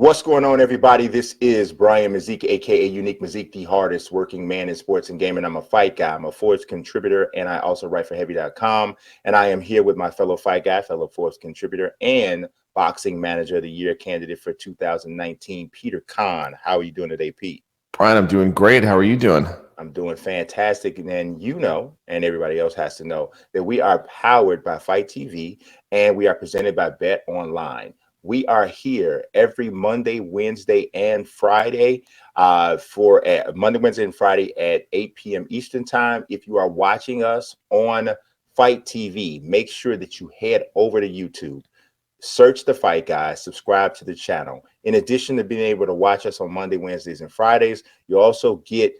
What's going on, everybody? This is Brian Mazique, aka Unique Mazique, the hardest working man in sports and gaming. I'm a fight guy. I'm a Forbes contributor, and I also write for Heavy.com. And I am here with my fellow fight guy, fellow Forbes contributor, and boxing manager of the year candidate for 2019, Peter Kahn. How are you doing today, Pete? Brian, I'm doing great. How are you doing? I'm doing fantastic. And then you know, and everybody else has to know, that we are powered by Fight TV, and we are presented by Bet Online. We are here every Monday, Wednesday, and Friday for Monday, Wednesday, and Friday at 8 p.m. Eastern Time. If you are watching us on Fight TV, make sure that you head over to YouTube, search The Fight Guy, subscribe to the channel. In addition to being able to watch us on Monday, Wednesdays, and Fridays, you also get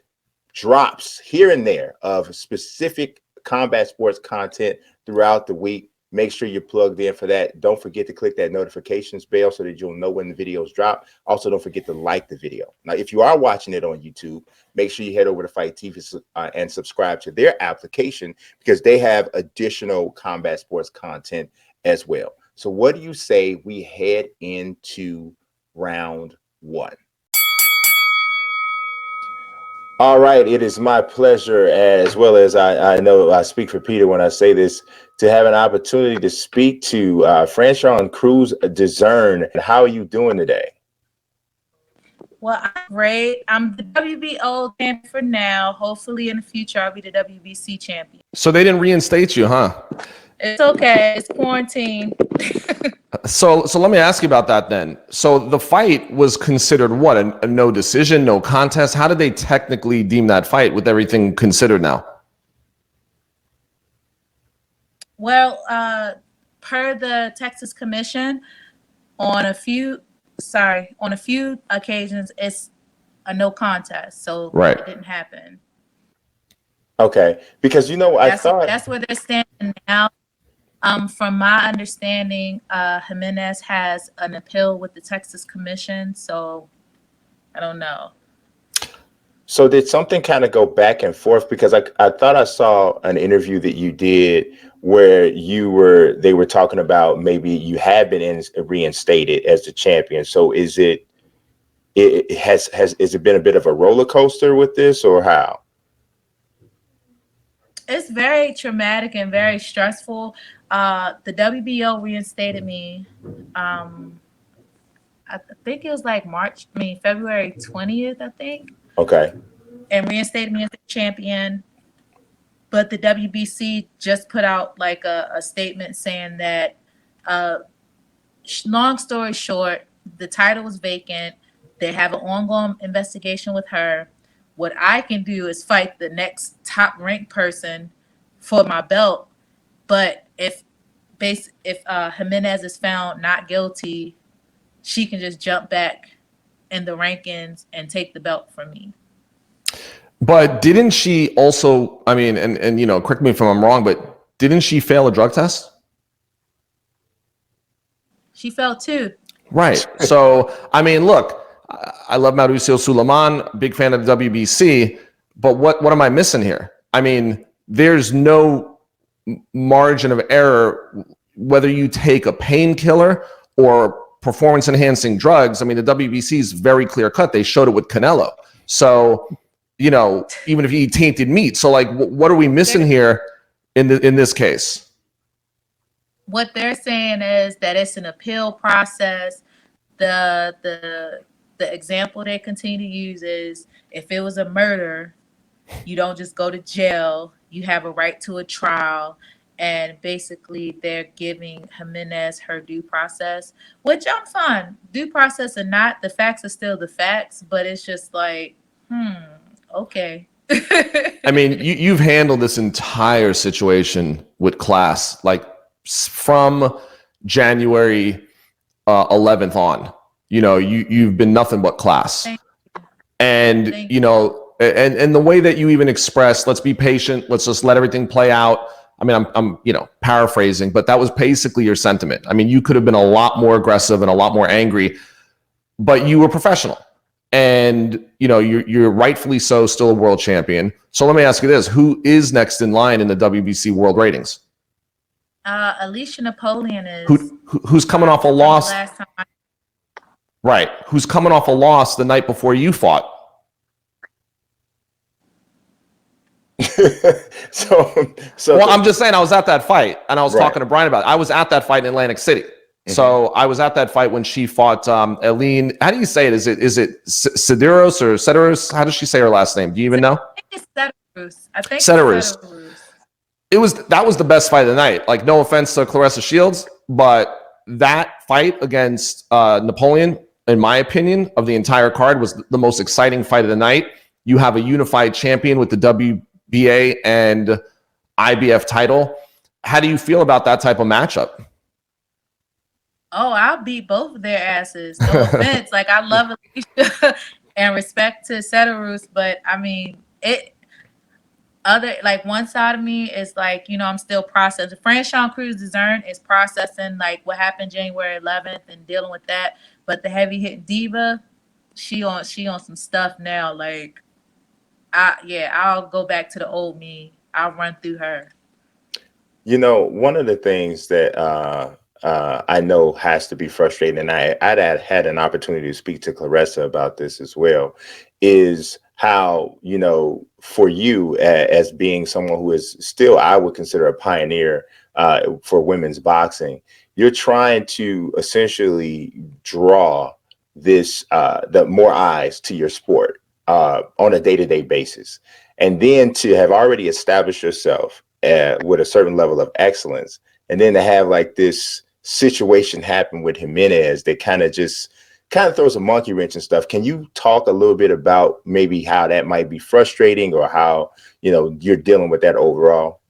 drops here and there of specific combat sports content throughout the week. Make sure you're plugged in for that. Don't forget to click that notifications bell so that you'll know when the videos drop. Also, don't forget to like the video. Now, if you are watching it on YouTube, make sure you head over to Fight TV and subscribe to their application, because they have additional combat sports content as well. So what do you say we head into round one? All right, it is my pleasure, as well as I know I speak for Peter when I say this, to have an opportunity to speak to Franchon Dezurn-Crews. How are you doing today? Well, I'm great. I'm the WBO champion for now. Hopefully in the future, I'll be the WBC champion. So they didn't reinstate you, huh? It's okay. It's quarantine. So let me ask you about that then. So the fight was considered what? A no decision, no contest? How did they technically deem that fight with everything considered now? Well, per the Texas Commission, on a few occasions, it's a no contest. So right. It didn't happen. Okay, because that's where they're standing now. From my understanding, Jimenez has an appeal with the Texas Commission, so I don't know. So did something kind of go back and forth? Because I thought I saw an interview that you did where they were talking about maybe you had been reinstated as the champion. So has it been a bit of a roller coaster with this, or how? It's very traumatic and very stressful. The WBO reinstated me. I think it was like February 20th, I think. Okay. And reinstated me as the champion. But the WBC just put out like a statement saying that, long story short, the title was vacant. They have an ongoing investigation with her. What I can do is fight the next top ranked person for my belt. But if Jimenez is found not guilty, she can just jump back in the rankings and take the belt from me. But didn't she also, I mean, and you know, correct me if I'm wrong, but didn't she fail a drug test? She failed too. Right. So, I mean, look, I love Mauricio Sulaiman, big fan of the WBC, but what am I missing here? I mean, there's no margin of error whether you take a painkiller or performance-enhancing drugs. I mean, the WBC is very clear-cut. They showed it with Canelo. So, you know, even if you eat tainted meat. So, like, what are we missing here in this case? What they're saying is that it's an appeal process. The example they continue to use is, if it was a murder, you don't just go to jail. You have a right to a trial. And basically, they're giving Jimenez her due process, which I'm fine. Due process or not, the facts are still the facts. But it's just like, okay. I mean, you've handled this entire situation with class, like from January 11th on. You know, you've been nothing but class. And, you know, and the way that you even express, let's be patient, let's just let everything play out. I mean, I'm you know, paraphrasing, but that was basically your sentiment. I mean, you could have been a lot more aggressive and a lot more angry, but you were professional. And, you know, you're rightfully so still a world champion. So let me ask you this. Who is next in line in the WBC world ratings? Alicia Napoleon is. Who's coming off a loss? Right. Who's coming off a loss the night before you fought. Well, I'm just saying I was at that fight and I was talking to Brian about it. I was at that fight in Atlantic City. So I was at that fight when she fought Eileen. How do you say it? Is it Cederos or Cederos? How does she say her last name? Do you even know? I think it's Cederos. I think Cederos. That was the best fight of the night. Like, no offense to Claressa Shields, but that fight against Napoleon, in my opinion, of the entire card, was the most exciting fight of the night. You have a unified champion with the WBA and IBF title. How do you feel about that type of matchup? Oh, I'll beat both of their asses. No offense. Like, I love Alicia and respect to Cederos, but I mean, one side of me is like, I'm still processing. Franchon Dezurn-Crews is processing like what happened January 11th and dealing with that. But the heavy hit diva, she on some stuff now. Like, I'll go back to the old me. I'll run through her. One of the things that I know has to be frustrating, and I'd had an opportunity to speak to Claressa about this as well, is how, for you as being someone who is still, I would consider a pioneer for women's boxing, you're trying to essentially draw this, the more eyes to your sport on a day-to-day basis. And then to have already established yourself with a certain level of excellence, and then to have like this situation happen with Jimenez that kind of throws a monkey wrench and stuff. Can you talk a little bit about maybe how that might be frustrating, or how, you're dealing with that overall?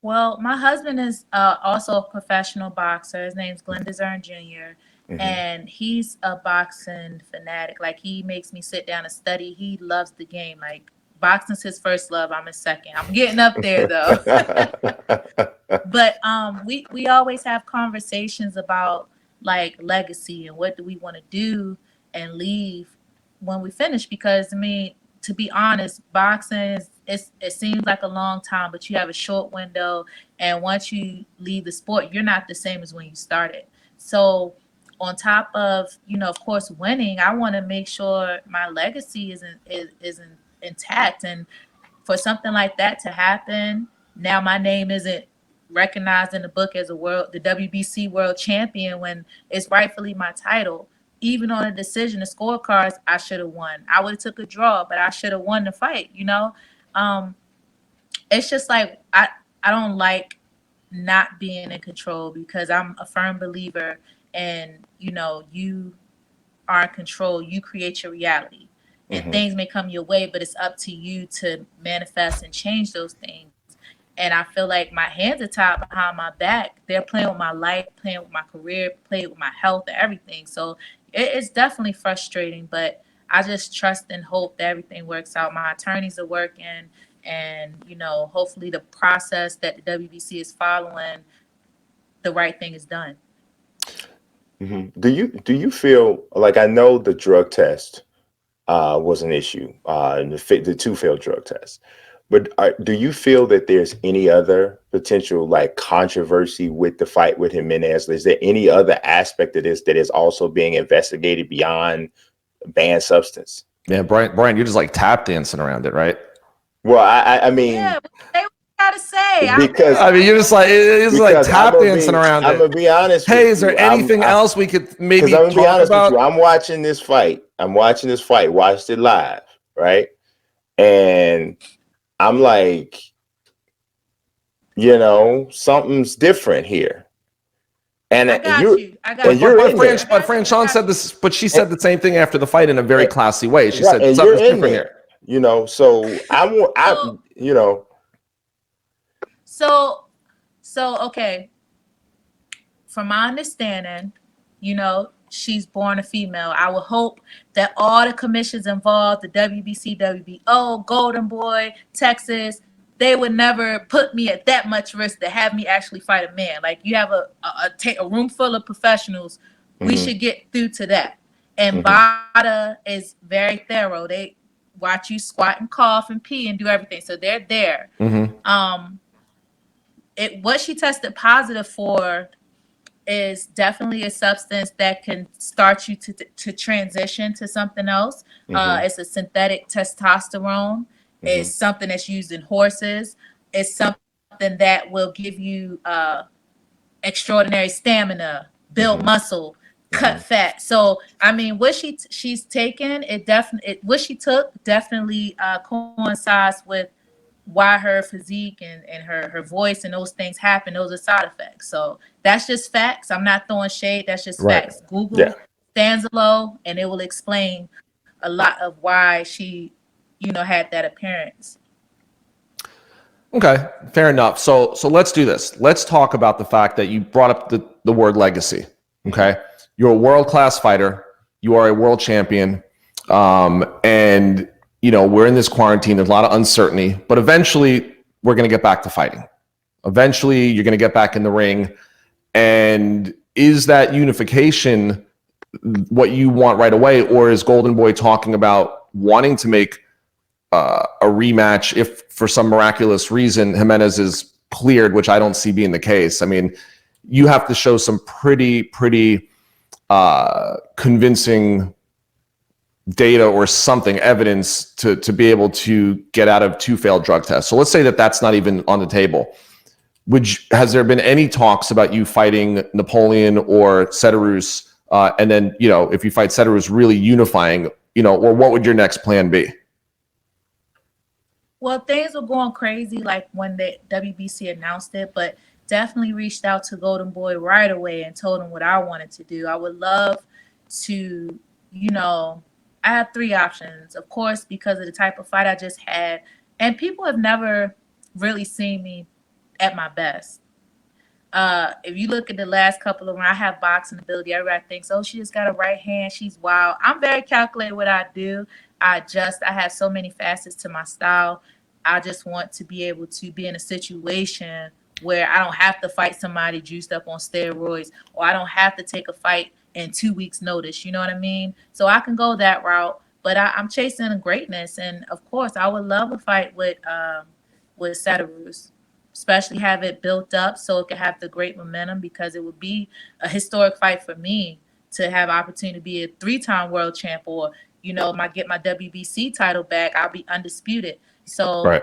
Well, my husband is also a professional boxer. His name's Glenn Dezurn Jr. And he's a boxing fanatic. Like, he makes me sit down and study. He loves the game. Like, boxing's his first love. I'm his second. I'm getting up there though. But we always have conversations about like legacy and what do we want to do and leave when we finish. Because I mean, to be honest, boxing it seems like a long time, but you have a short window. And once you leave the sport, you're not the same as when you started. So on top of, of course, winning, I want to make sure my legacy isn't intact. And for something like that to happen, now my name isn't recognized in the book as the WBC world champion, when it's rightfully my title. Even on a decision, the scorecards, I should have won. I would have took a draw, but I should have won the fight. It's just like I don't like not being in control, because I'm a firm believer in, you are in control. You create your reality. And things may come your way, but it's up to you to manifest and change those things. And I feel like my hands are tied behind my back. They're playing with my life, playing with my career, playing with my health, and everything. So it's definitely frustrating, but I just trust and hope that everything works out. My attorneys are working, and, hopefully the process that the WBC is following, the right thing is done. Do you feel like, I know the drug test was an issue, and the two failed drug tests. But do you feel that there's any other potential like controversy with the fight with Jimenez? Is there any other aspect of this that is also being investigated beyond banned substance? Yeah, Brian, you're just like tap dancing around it, right? Well, I mean, yeah, what gotta say? Because you're just like it's like tap dancing around it. I'm gonna be honest. Hey, is there anything else we could maybe I'm gonna be honest about? with you. I'm watching this fight. Watched it live, right? And I'm like, something's different here. And I got you. But Franchon said this, but she said the same thing after the fight in a very classy way. She said something's different here. So So okay. From my understanding, she's born a female. I would hope that all the commissions involved, the WBC, WBO, Golden Boy, Texas, they would never put me at that much risk to have me actually fight a man. Like, you have a room full of professionals. We should get through to that. And BADA is very thorough. They watch you squat and cough and pee and do everything. So they're there. Mm-hmm. What she tested positive for is definitely a substance that can start you to transition to something else. It's a synthetic testosterone. It's something that's used in horses. It's something that will give you extraordinary stamina, build muscle, cut fat. So I mean, what she's taken, what she took definitely coincides with why her physique and her voice and those things happen. Those are side effects. So that's just facts. I'm not throwing shade. That's just Right. facts. Google Stanzalo and it will explain a lot of why she, had that appearance. Okay, fair enough. So let's do this. Let's talk about the fact that you brought up the word legacy. Okay, you're a world-class fighter. You are a world champion, and we're in this quarantine. There's a lot of uncertainty, but eventually we're going to get back to fighting. Eventually, you're going to get back in the ring. And is that unification what you want right away, or is Golden Boy talking about wanting to make a rematch if for some miraculous reason Jimenez is cleared, which I don't see being the case? I mean, you have to show some pretty convincing data or something, evidence to be able to get out of 2 failed drug tests. So let's say that that's not even on the table. Has there been any talks about you fighting Napoleon or Cederroos, and then if you fight Cederroos, really unifying, or what would your next plan be? Well, things were going crazy like when the WBC announced it, but definitely reached out to Golden Boy right away and told him what I wanted to do. I would love to, I have 3 options, of course, because of the type of fight I just had. And people have never really seen me at my best. If you look at the last couple of rounds, I have boxing ability. Everybody thinks, oh, she just got a right hand. She's wild. I'm very calculated what I do. I have so many facets to my style. I just want to be able to be in a situation where I don't have to fight somebody juiced up on steroids, or I don't have to take a fight in 2 weeks notice. You know what I mean? So I can go that route, but I'm chasing greatness. And of course I would love a fight with Cederroos, especially have it built up so it can have the great momentum, because it would be a historic fight for me to have opportunity to be a 3-time world champ, or get my WBC title back. I'll be undisputed. So right.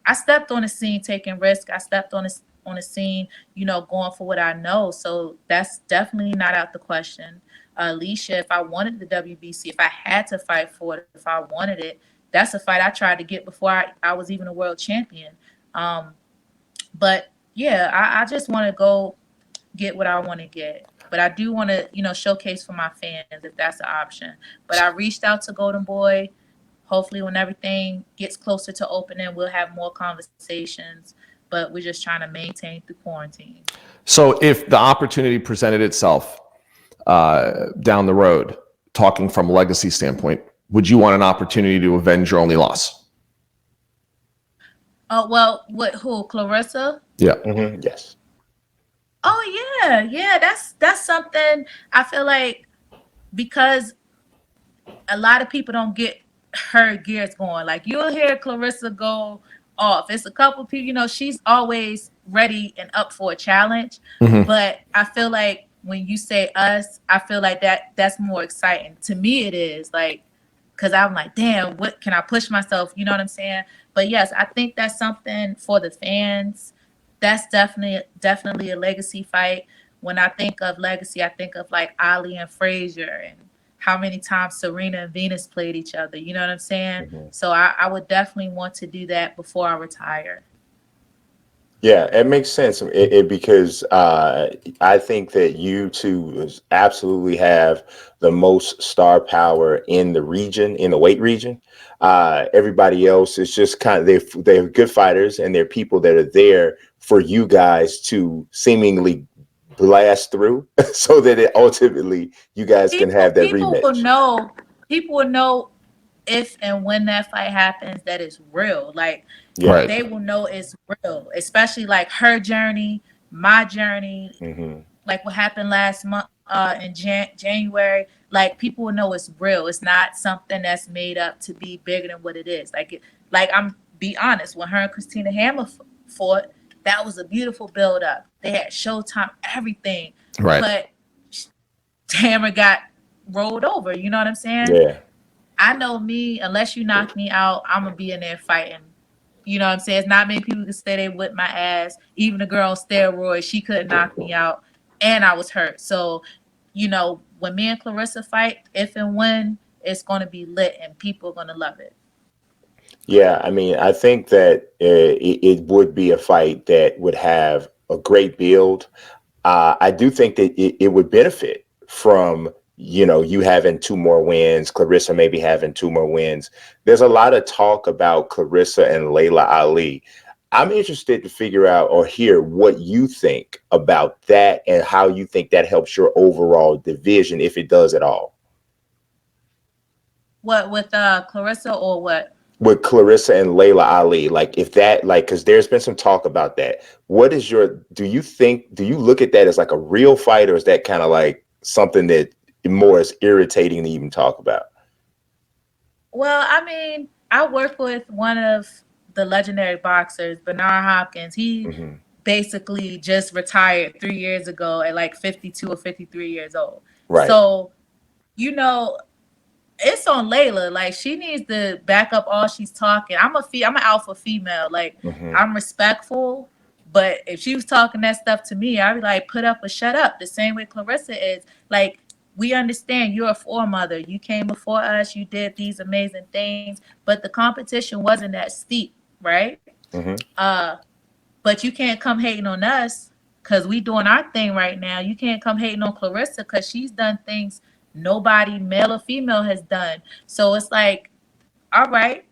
I stepped on the scene taking risk. I stepped on the scene, going for what I know. So that's definitely not out the question. Alicia, if I wanted the WBC, if I had to fight for it, if I wanted it, that's a fight I tried to get before I was even a world champion. But yeah, I just want to go get what I want to get. But I do want to, showcase for my fans if that's an option. But I reached out to Golden Boy. Hopefully when everything gets closer to opening, we'll have more conversations. But we're just trying to maintain through quarantine. So if the opportunity presented itself down the road, talking from a legacy standpoint, would you want an opportunity to avenge your only loss? Well, who? Clarissa? Yeah. Yes. Oh yeah. That's something I feel like, because a lot of people don't get her gears going. Like you'll hear Clarissa go off. It's a couple people, she's always ready and up for a challenge. But I feel like when you say us, I feel like that's more exciting. To me it is, like, because I'm like, damn, what can I push myself? You know what I'm saying? But yes, I think that's something for the fans. That's definitely a legacy fight. When I think of legacy, I think of like Ali and Frazier, and how many times Serena and Venus played each other. You know what I'm saying? So I would definitely want to do that before I retire. Yeah, it makes sense. Because I think that you two absolutely have the most star power in the region, in the weight region. Everybody else is just kind of, they're good fighters, and they're people that are there for you guys to seemingly blast through so that ultimately you guys can have that rematch. People will know if and when that fight happens that it's real. Like, Right. they will know it's real, especially like her journey, my journey, like what happened last month in January. Like, people will know it's real. It's not something that's made up to be bigger than what it is. Like I'm be honest, when her and Christina Hammer fought, that was a beautiful build up. They had Showtime, everything. Right. But Tamara got rolled over. You know what I'm saying? Yeah. I know me, unless you knock me out, I'm going to be in there fighting. You know what I'm saying? It's not many people can say they whipped my ass. Even the girl on steroids, she couldn't knock me out. And I was hurt. So, you know, when me and Clarissa fight, if and when, it's going to be lit and people are going to love it. Yeah, I mean, I think that it would be a fight that would have a great build. I do think that it would benefit from, you know, you having 2 more wins, Clarissa maybe having 2 more wins. There's a lot of talk about Clarissa and Layla Ali. I'm interested to figure out or hear what you think about that and how you think that helps your overall division, if it does at all. What, with Clarissa or what? With Clarissa and Layla Ali, like if that, like, because there's been some talk about that. What is your, do you look at that as like a real fight, or is that kind of like something that more is irritating to even talk about? Well, I mean, I work with one of the legendary boxers, Bernard Hopkins. He basically just retired 3 years ago at like 52 or 53 years old. Right. So, you know, it's on Layla. Like, she needs to back up all she's talking. I'm an alpha female. Like, I'm respectful, but if she was talking that stuff to me, I'd be like, put up or shut up. The same way Clarissa is. Like, we understand you're a foremother. You came before us. You did these amazing things, but the competition wasn't that steep, right? But you can't come hating on us because we doing our thing right now. You can't come hating on Clarissa because she's done things nobody, male or female, has done. So it's like, all right,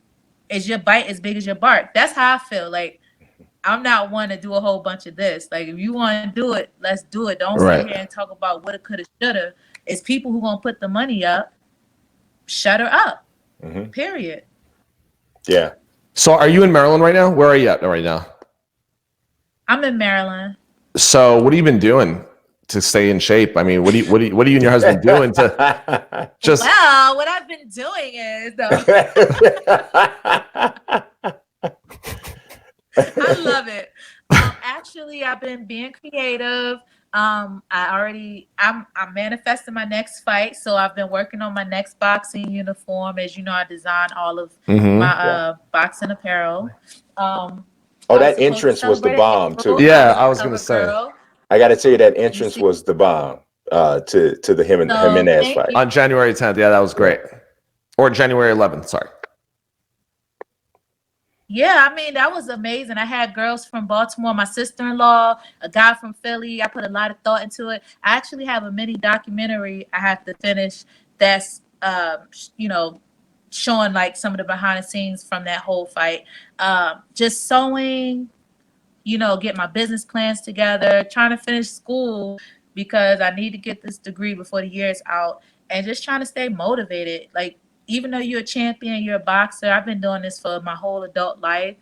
is your bite as big as your bark? That's how I feel. Like, I'm not one to do a whole bunch of this. Like, if you want to do it, let's do it. Don't sit here and talk about what it coulda, shoulda. It's people who gonna put the money up. Shut her up. Period. Yeah. So are you in Maryland right now? Where are you at right now? I'm in Maryland. So what have you been doing to stay in shape? I mean, what are you and your husband doing to just? Well, what I've been doing is I love it. Actually, I've been being creative. I'm manifesting my next fight, so I've been working on my next boxing uniform. As you know, I design all of my boxing apparel. That entrance was the bomb too. Yeah, I was gonna say. I got to tell you, that entrance was the bomb to the Jimenez fight on January 10th. Yeah, that was great. Or January 11th. Sorry. Yeah, I mean, that was amazing. I had girls from Baltimore, my sister-in-law, a guy from Philly. I put a lot of thought into it. I actually have a mini documentary I have to finish that's, you know, showing like some of the behind the scenes from that whole fight. Just sewing, you know, get my business plans together, trying to finish school because I need to get this degree before the year is out, and just trying to stay motivated. Like, even though you're a champion, you're a boxer, I've been doing this for my whole adult life.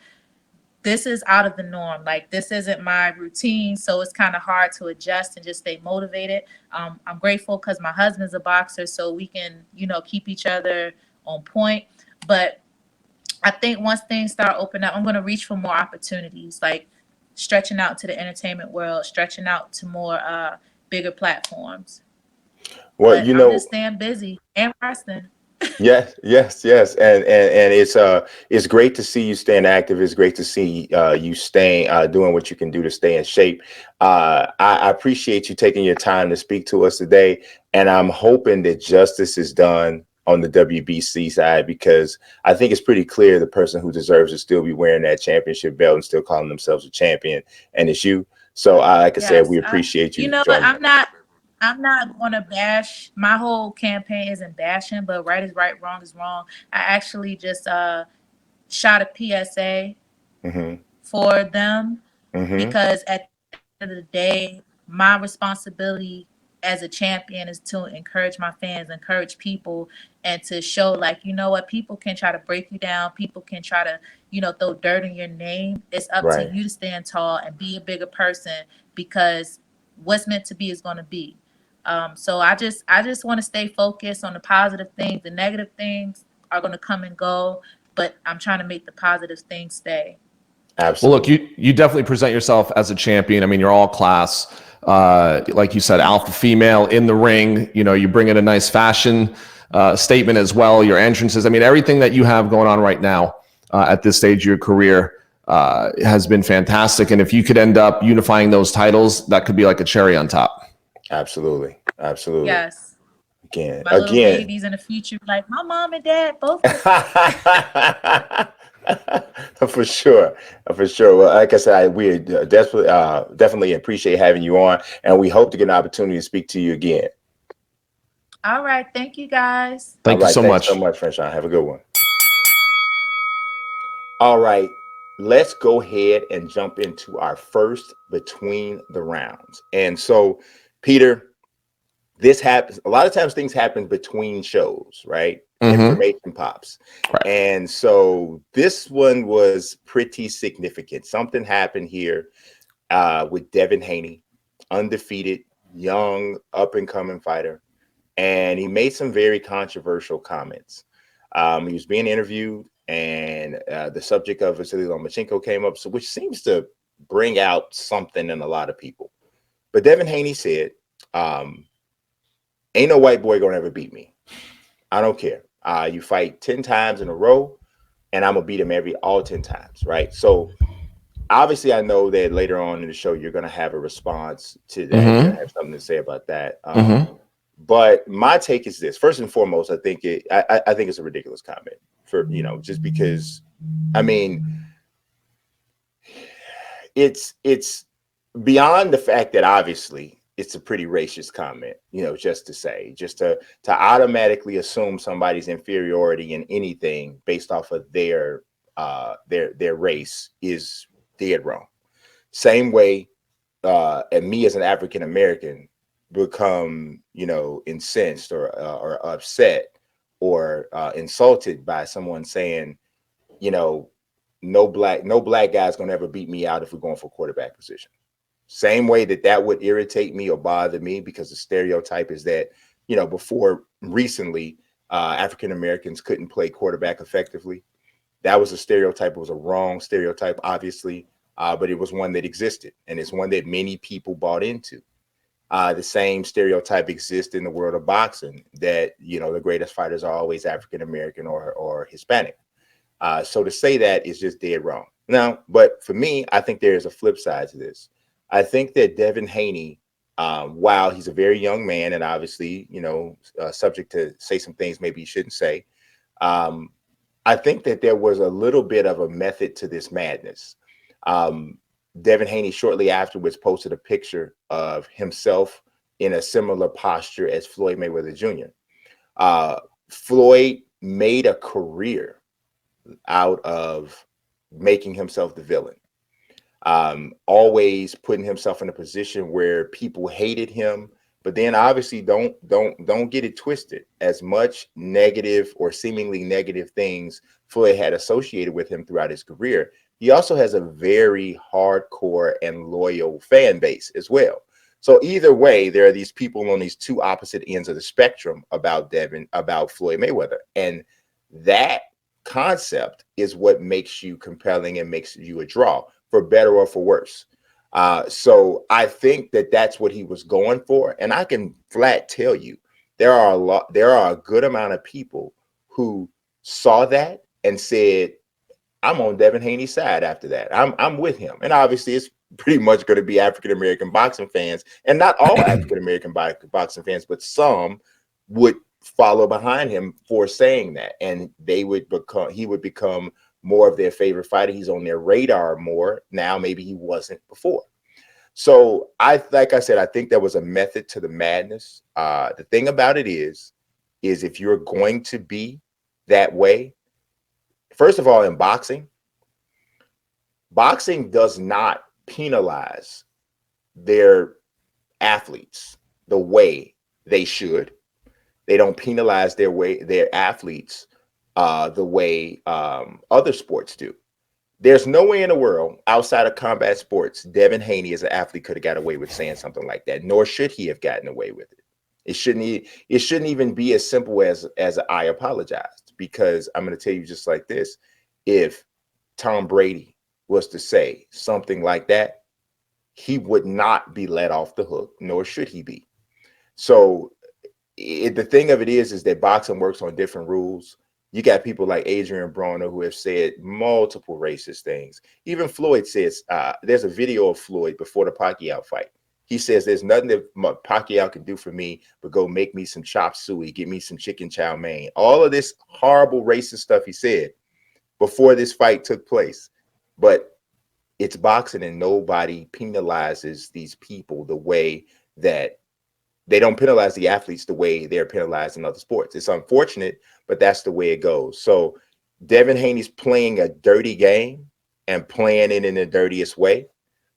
This is out of the norm. Like, this isn't my routine, so it's kind of hard to adjust and just stay motivated. I'm grateful because my husband's a boxer, so we can, you know, keep each other on point. But I think once things start opening up, I'm going to reach for more opportunities, like stretching out to the entertainment world, stretching out to more bigger platforms. Well, but you know, I'm just staying busy and resting. Yes, and it's great to see you staying active. It's great to see you staying doing what you can do to stay in shape. I appreciate you taking your time to speak to us today, and I'm hoping that justice is done on the WBC side, because I think it's pretty clear the person who deserves to still be wearing that championship belt and still calling themselves a champion, and it's you. So, like I said, we appreciate you. You know what? I'm not going to bash. My whole campaign isn't bashing, but right is right, wrong is wrong. I actually just shot a PSA for them because at the end of the day, my responsibility as a champion is to encourage my fans, encourage people, and to show, like, you know what, people can try to break you down. People can try to, you know, throw dirt in your name. It's up to you to stand tall and be a bigger person, because what's meant to be is going to be. So I just want to stay focused on the positive things. The negative things are going to come and go, but I'm trying to make the positive things stay. Absolutely. Well, look, you definitely present yourself as a champion. I mean, you're all class. Like you said, alpha female in the ring. You know, you bring in a nice fashion statement as well. Your entrances. I mean, everything that you have going on right now at this stage of your career has been fantastic. And if you could end up unifying those titles, that could be like a cherry on top. Absolutely. Absolutely. Yes. Again. My little babies in the future, like my mom and dad both. For sure. Well, like I said, we definitely appreciate having you on, and we hope to get an opportunity to speak to you again. All right. Thank you, guys. Thank you so much. Thanks so much, Franchon. Have a good one. All right. Let's go ahead and jump into our first between the rounds. And so, Peter, this happens a lot of times. Things happen between shows, right? Information pops. Right. And so this one was pretty significant. Something happened here with Devin Haney, undefeated, young, up-and-coming fighter. And he made some very controversial comments. He was being interviewed, and the subject of Vasyl Lomachenko came up, which seems to bring out something in a lot of people. But Devin Haney said, ain't no white boy gonna ever beat me. I don't care. You fight 10 times in a row, and I'm gonna beat him all 10 times, right? So obviously, I know that later on in the show, you're gonna have a response to that. You're gonna have something to say about that. But my take is this: first and foremost, I think it's a ridiculous comment just because, I mean, it's beyond the fact that obviously it's a pretty racist comment, just to automatically assume somebody's inferiority in anything based off of their race is dead wrong. Same way, and me as an African American become, incensed or upset or insulted by someone saying, no black guy's gonna ever beat me out if we're going for quarterback position. Same way that would irritate me or bother me, because the stereotype is that, before recently, African Americans couldn't play quarterback effectively. That was a stereotype. It was a wrong stereotype, obviously, but it was one that existed, and it's one that many people bought into. The same stereotype exists in the world of boxing, that, the greatest fighters are always African American or Hispanic. So to say that is just dead wrong. Now, but for me, I think there's a flip side to this. I think that Devin Haney, while he's a very young man and obviously, subject to say some things maybe he shouldn't say, I think that there was a little bit of a method to this madness. Devin Haney shortly afterwards posted a picture of himself in a similar posture as Floyd Mayweather Jr. Floyd made a career out of making himself the villain. Always putting himself in a position where people hated him, but then obviously don't get it twisted. As much negative or seemingly negative things Floyd had associated with him throughout his career, he also has a very hardcore and loyal fan base as well. So either way, there are these people on these two opposite ends of the spectrum about Floyd Mayweather, and that concept is what makes you compelling and makes you a draw, for better or for worse. So I think that that's what he was going for. And I can flat tell you, there are a good amount of people who saw that and said, I'm on Devin Haney's side after that. I'm with him. And obviously it's pretty much going to be African-American boxing fans, and not all African-American boxing fans, but some would follow behind him for saying that. And he would become more of their favorite fighter. He's on their radar more now. Maybe he wasn't before. So like I said, I think there was a method to the madness. The thing about it is if you're going to be that way, first of all, in boxing does not penalize their athletes the way they should. They don't penalize their athletes the way other sports do. There's no way in the world outside of combat sports Devin Haney as an athlete could have got away with saying something like that, nor should he have gotten away with it. It shouldn't even be as simple as I apologized, because I'm going to tell you just like this: if Tom Brady was to say something like that, he would not be let off the hook, nor should he be. So the thing of it is that boxing works on different rules. You got people like Adrian Broner who have said multiple racist things. Even Floyd says, there's a video of Floyd before the Pacquiao fight. He says, there's nothing that Pacquiao can do for me but go make me some chop suey, get me some chicken chow mein. All of this horrible racist stuff he said before this fight took place. But it's boxing, and nobody penalizes these people the way that they don't penalize the athletes the way they're penalized in other sports. It's unfortunate, but that's the way it goes. So Devin Haney's playing a dirty game and playing it in the dirtiest way.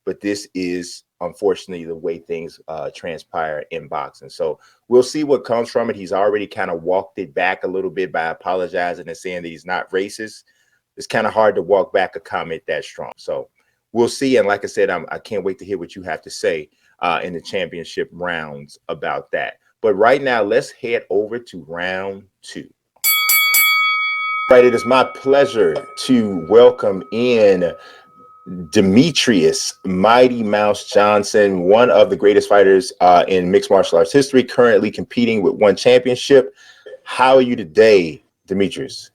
But this is unfortunately the way things transpire in boxing. So we'll see what comes from it. He's already kind of walked it back a little bit by apologizing and saying that he's not racist. It's kind of hard to walk back a comment that strong. So we'll see. And like I said, I can't wait to hear what you have to say in the championship rounds about that. But right now, let's head over to round 2. Right, it is my pleasure to welcome in Demetrious Mighty Mouse Johnson, one of the greatest fighters in mixed martial arts history, currently competing with one championship. How are you today, Demetrious?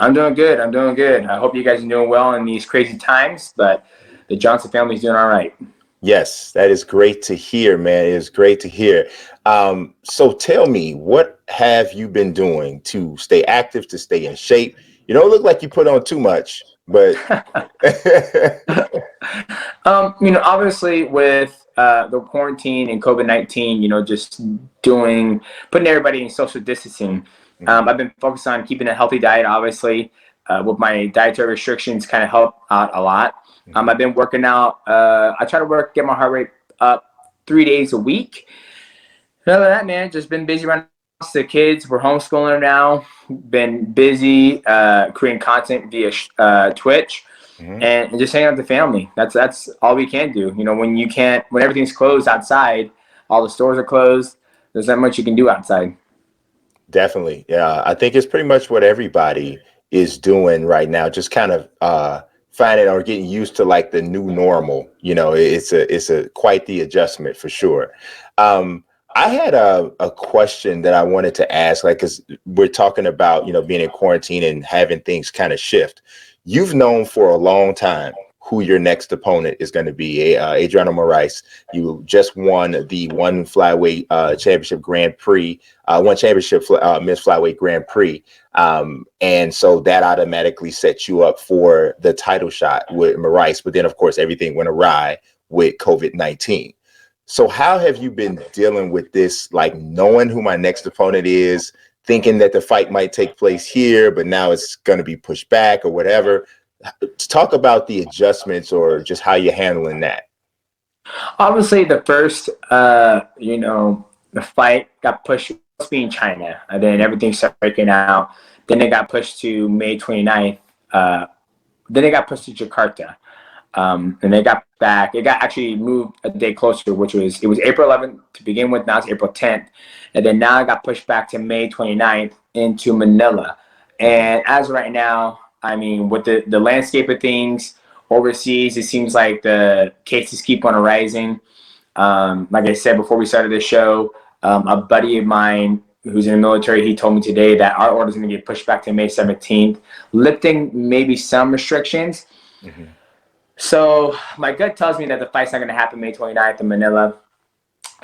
I'm doing good. I'm doing good. I hope you guys are doing well in these crazy times, but the Johnson family is doing all right. Yes, that is great to hear, man. It is great to hear. So tell me, what have you been doing to stay active, to stay in shape? You don't look like you put on too much, but obviously with the quarantine and COVID-19, just putting everybody in social distancing. I've been focused on keeping a healthy diet, obviously, with my dietary restrictions kind of help out a lot. I've been working out. I try to get my heart rate up 3 days a week. Other than that, man, just been busy around the kids. We're homeschooling them now. Been busy creating content via Twitch and just hanging out with the family. That's all we can do. When everything's closed outside, all the stores are closed. There's not much you can do outside. Definitely. Yeah. I think it's pretty much what everybody is doing right now. Just kind of finding or getting used to like the new normal. It's quite the adjustment for sure. I had a question that I wanted to ask, because we're talking about, being in quarantine and having things kind of shift. You've known for a long time who your next opponent is going to be. Adriano Moraes, you just won the one flyweight championship Grand Prix, one championship Miss Flyweight Grand Prix. And so that automatically sets you up for the title shot with Moraes. But then, of course, everything went awry with COVID-19. So how have you been dealing with this, like knowing who my next opponent is, thinking that the fight might take place here, but now it's going to be pushed back or whatever? Talk about the adjustments or just how you're handling that. Obviously, the first, the fight got pushed to be in China, and then everything started breaking out. Then it got pushed to May 29th. Then it got pushed to Jakarta. And they got back. It got actually moved a day closer, it was April 11th to begin with. Now it's April 10th. And then now it got pushed back to May 29th into Manila. And as of right now, with the landscape of things overseas, it seems like the cases keep on rising. Like I said before we started this show, a buddy of mine who's in the military, he told me today that our order is going to get pushed back to May 17th, lifting maybe some restrictions. So my gut tells me that the fight's not going to happen May 29th in Manila.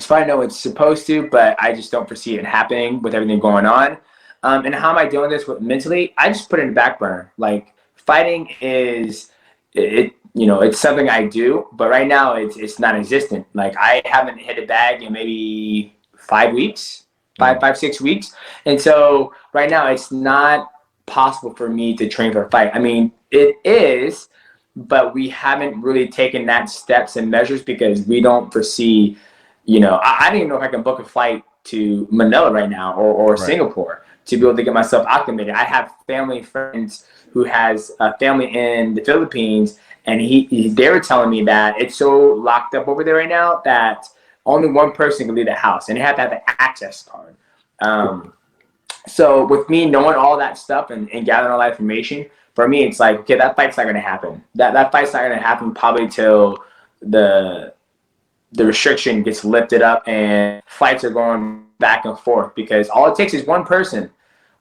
So I know it's supposed to, but I just don't foresee it happening with everything going on. And how am I doing this mentally? I just put it in the back burner. Like, fighting is it's something I do, but right now it's non-existent. Like, I haven't hit a bag in maybe 5 weeks, 6 weeks. And so right now it's not possible for me to train for a fight. It is, but we haven't really taken that steps and measures because we don't foresee, I don't even know if I can book a flight to Manila right now or Singapore to be able to get myself acclimated. I have friends who has a family in the Philippines, and they were telling me that it's so locked up over there right now that only one person can leave the house, and they have to have an access card. So with me knowing all that stuff and gathering all that information, for me, it's like, okay, that fight's not going to happen. That fight's not going to happen probably till the restriction gets lifted up and fights are going back and forth, because all it takes is one person.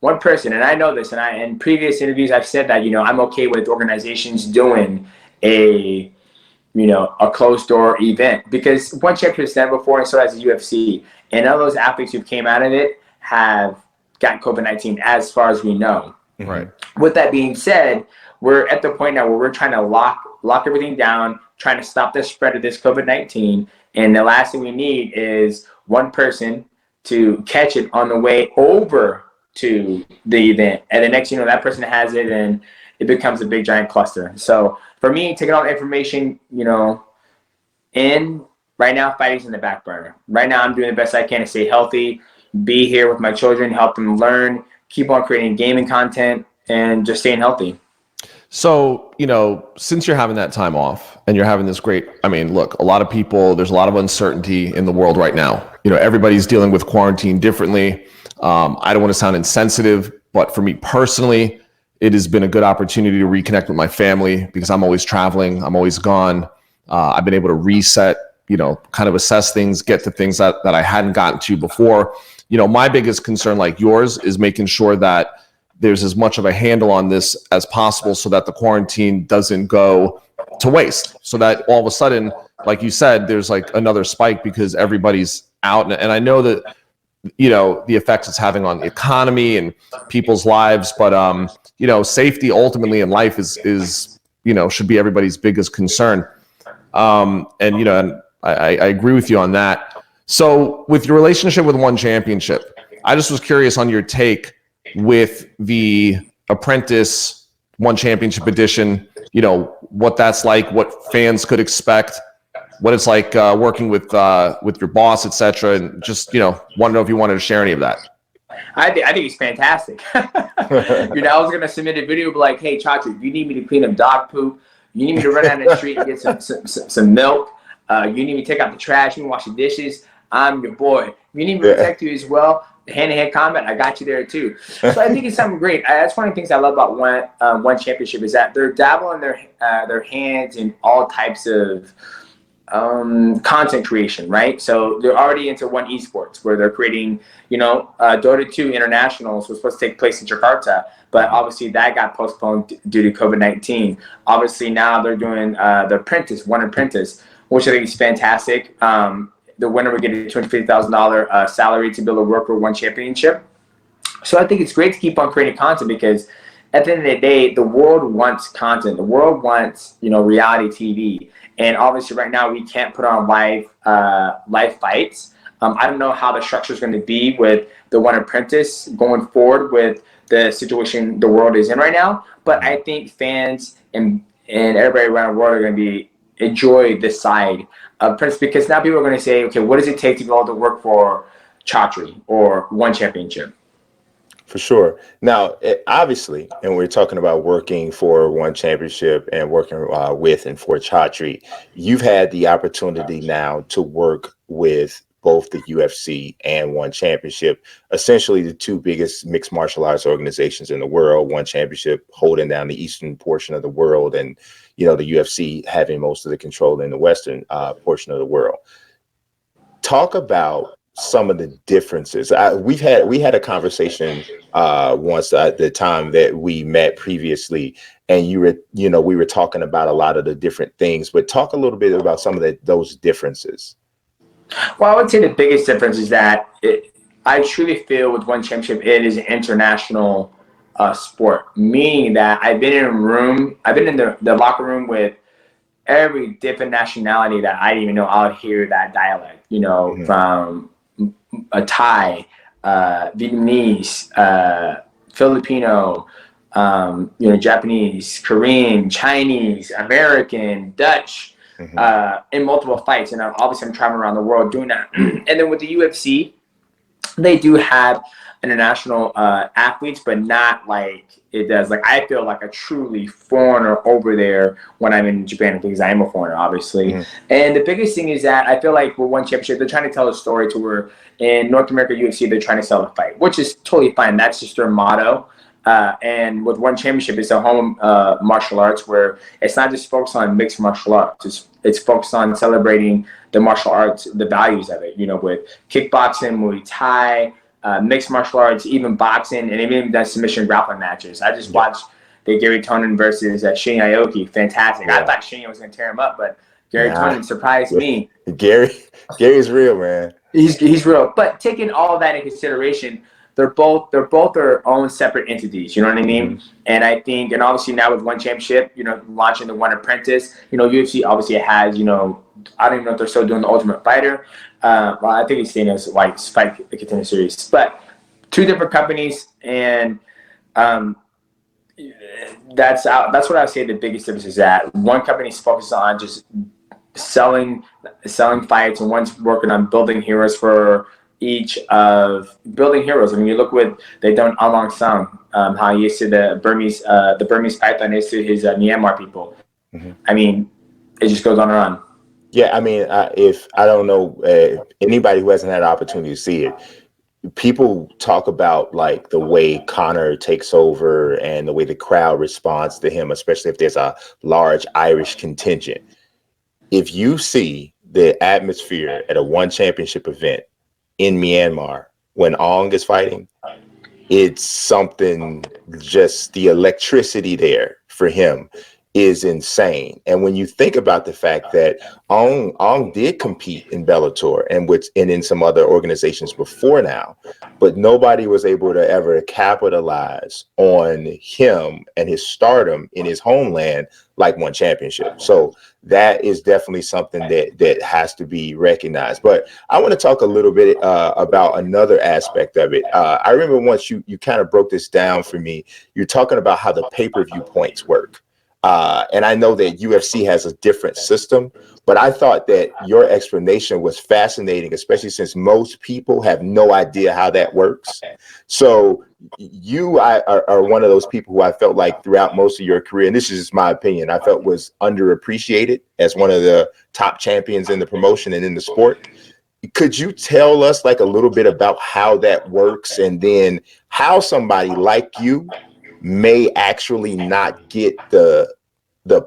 And I know this, and in previous interviews I've said that, I'm okay with organizations doing a closed door event, because one championship has done it before, and so has the UFC. And all those athletes who came out of it have gotten COVID-19, as far as we know. Right. With that being said, we're at the point now where we're trying to lock everything down, trying to stop the spread of this COVID-19. And the last thing we need is one person to catch it on the way over to the event. And the next, that person has it, and it becomes a big giant cluster. So for me, taking all the information, right now, fighting's in the back burner. Right now, I'm doing the best I can to stay healthy, be here with my children, help them learn, keep on creating gaming content, and just staying healthy. So, since you're having that time off and you're having this great, look, a lot of people, there's a lot of uncertainty in the world right now. Everybody's dealing with quarantine differently. I don't want to sound insensitive, but for me personally, it has been a good opportunity to reconnect with my family, because I'm always traveling. I'm always gone. I've been able to reset, kind of assess things, get to things that I hadn't gotten to before. My biggest concern, like yours, is making sure that there's as much of a handle on this as possible, so that the quarantine doesn't go to waste. So that all of a sudden, like you said, there's like another spike because everybody's out. And I know that, the effects it's having on the economy and people's lives, but, safety ultimately in life is should be everybody's biggest concern. And I agree with you on that. So with your relationship with One Championship, I just was curious on your take with the Apprentice One Championship edition, what that's like, what fans could expect, what it's like working with your boss, etc. And just, want to know if you wanted to share any of that. I think it's fantastic. I was going to submit a video like, hey, Chachi, you need me to clean up dog poop. You need me to run down the street and get some milk. You need me to take out the trash. You need me to wash the dishes. I'm your boy. You need me to protect you as well. Hand-to-hand combat, I got you there too. So I think it's something great. That's one of the things I love about One Championship, is that they're dabbling their hands in all types of content creation, right? So they're already into One Esports, where they're creating, Dota 2 Internationals was supposed to take place in Jakarta, but obviously that got postponed due to COVID-19. Obviously now they're doing the Apprentice, One Apprentice, which I think is fantastic. The winner would get a $250,000 salary to be able to work for One Championship. So I think it's great to keep on creating content, because at the end of the day, the world wants content. The world wants, reality TV. And obviously right now we can't put on live fights. I don't know how the structure is going to be with the One Apprentice going forward with the situation the world is in right now. But I think fans and everybody around the world are going to enjoy this side of Prince, because now people are going to say, okay, what does it take to go to work for Chatri or One Championship? For sure. Now, obviously, and we're talking about working for One Championship and working with and for Chatri, you've had the opportunity now to work with both the UFC and One Championship, essentially the two biggest mixed martial arts organizations in the world. One Championship holding down the eastern portion of the world, and the UFC having most of the control in the western portion of the world. Talk about some of the differences. We had a conversation once at the time that we met previously, and we were talking about a lot of the different things. But talk a little bit about some of those differences. Well, I would say the biggest difference is that I truly feel with One Championship, it is an international sport, meaning that I've been in the locker room with every different nationality that I didn't even know out here that dialect, from a Thai, Vietnamese, Filipino, Japanese, Korean, Chinese, American, Dutch, in multiple fights. And obviously I'm traveling around the world doing that. And then with the UFC, they do have international athletes, but not like it does. Like I feel like a truly foreigner over there when I'm in Japan, because I am a foreigner, obviously. And the biggest thing is that I feel like with One Championship, they're trying to tell a story to where in North America UFC, they're trying to sell a fight, which is totally fine. That's just their motto. And with One Championship, it's a home martial arts where it's not just focused on mixed martial arts. It's focused on celebrating the martial arts, the values of it, with kickboxing, Muay Thai, mixed martial arts, even boxing, and even done submission grappling matches. I just watched the Gary Tonin versus Shinya Aoki. Fantastic. I thought Shinya was going to tear him up, but Gary Tonin surprised me. Gary's real, man. He's real. But taking all of that in consideration, they're both their own separate entities. You know what I mean? Mm-hmm. And I think, and obviously now with One Championship, launching the One Apprentice, UFC obviously has, I don't even know if they're still doing the Ultimate Fighter. Well, I think it's staying as like Fight the Contender Series, but 2 different companies, and that's what I would say the biggest difference is that one company's focused on just selling fights, and one's working on building heroes for each of building heroes. I mean, you look what they've done Along Song, how he is to the Burmese Python is to his Myanmar people. Mm-hmm. I mean, it just goes on and on. Yeah, I mean, if I don't know anybody who hasn't had an opportunity to see it, people talk about like the way Conor takes over and the way the crowd responds to him, especially if there's a large Irish contingent. If you see the atmosphere at a One Championship event in Myanmar when Aung is fighting, it's something, just the electricity there for him is insane. And when you think about the fact that Aung did compete in Bellator and in some other organizations before now, but nobody was able to ever capitalize on him and his stardom in his homeland like One Championship. So that is definitely something that has to be recognized. But I want to talk a little bit about another aspect of it. I remember once you kind of broke this down for me. You're talking about how the pay-per-view points work. And I know that UFC has a different system, but I thought that your explanation was fascinating, especially since most people have no idea how that works. So you are one of those people who I felt like throughout most of your career, and this is just my opinion, I felt was underappreciated as one of the top champions in the promotion and in the sport. Could you tell us like a little bit about how that works, and then how somebody like you may actually not get the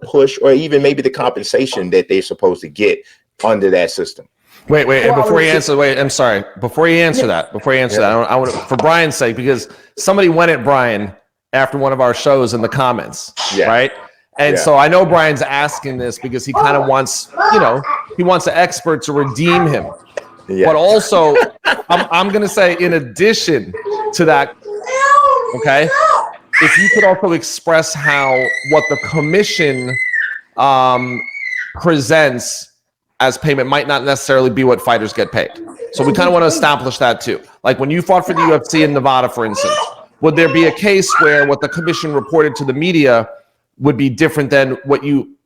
push or even maybe the compensation that they're supposed to get under that system? Wait, and before you answer, I'm sorry. Before you answer that, I want to, for Brian's sake, because somebody went at Brian after one of our shows in the comments, right? And so I know Brian's asking this because he kind of wants, he wants the expert to redeem him. Yeah. But also, I'm going to say, in addition to that, okay, if you could also express what the commission presents as payment might not necessarily be what fighters get paid. So we kind of want to establish that too. Like when you fought for the UFC in Nevada, for instance, would there be a case where what the commission reported to the media would be different than what you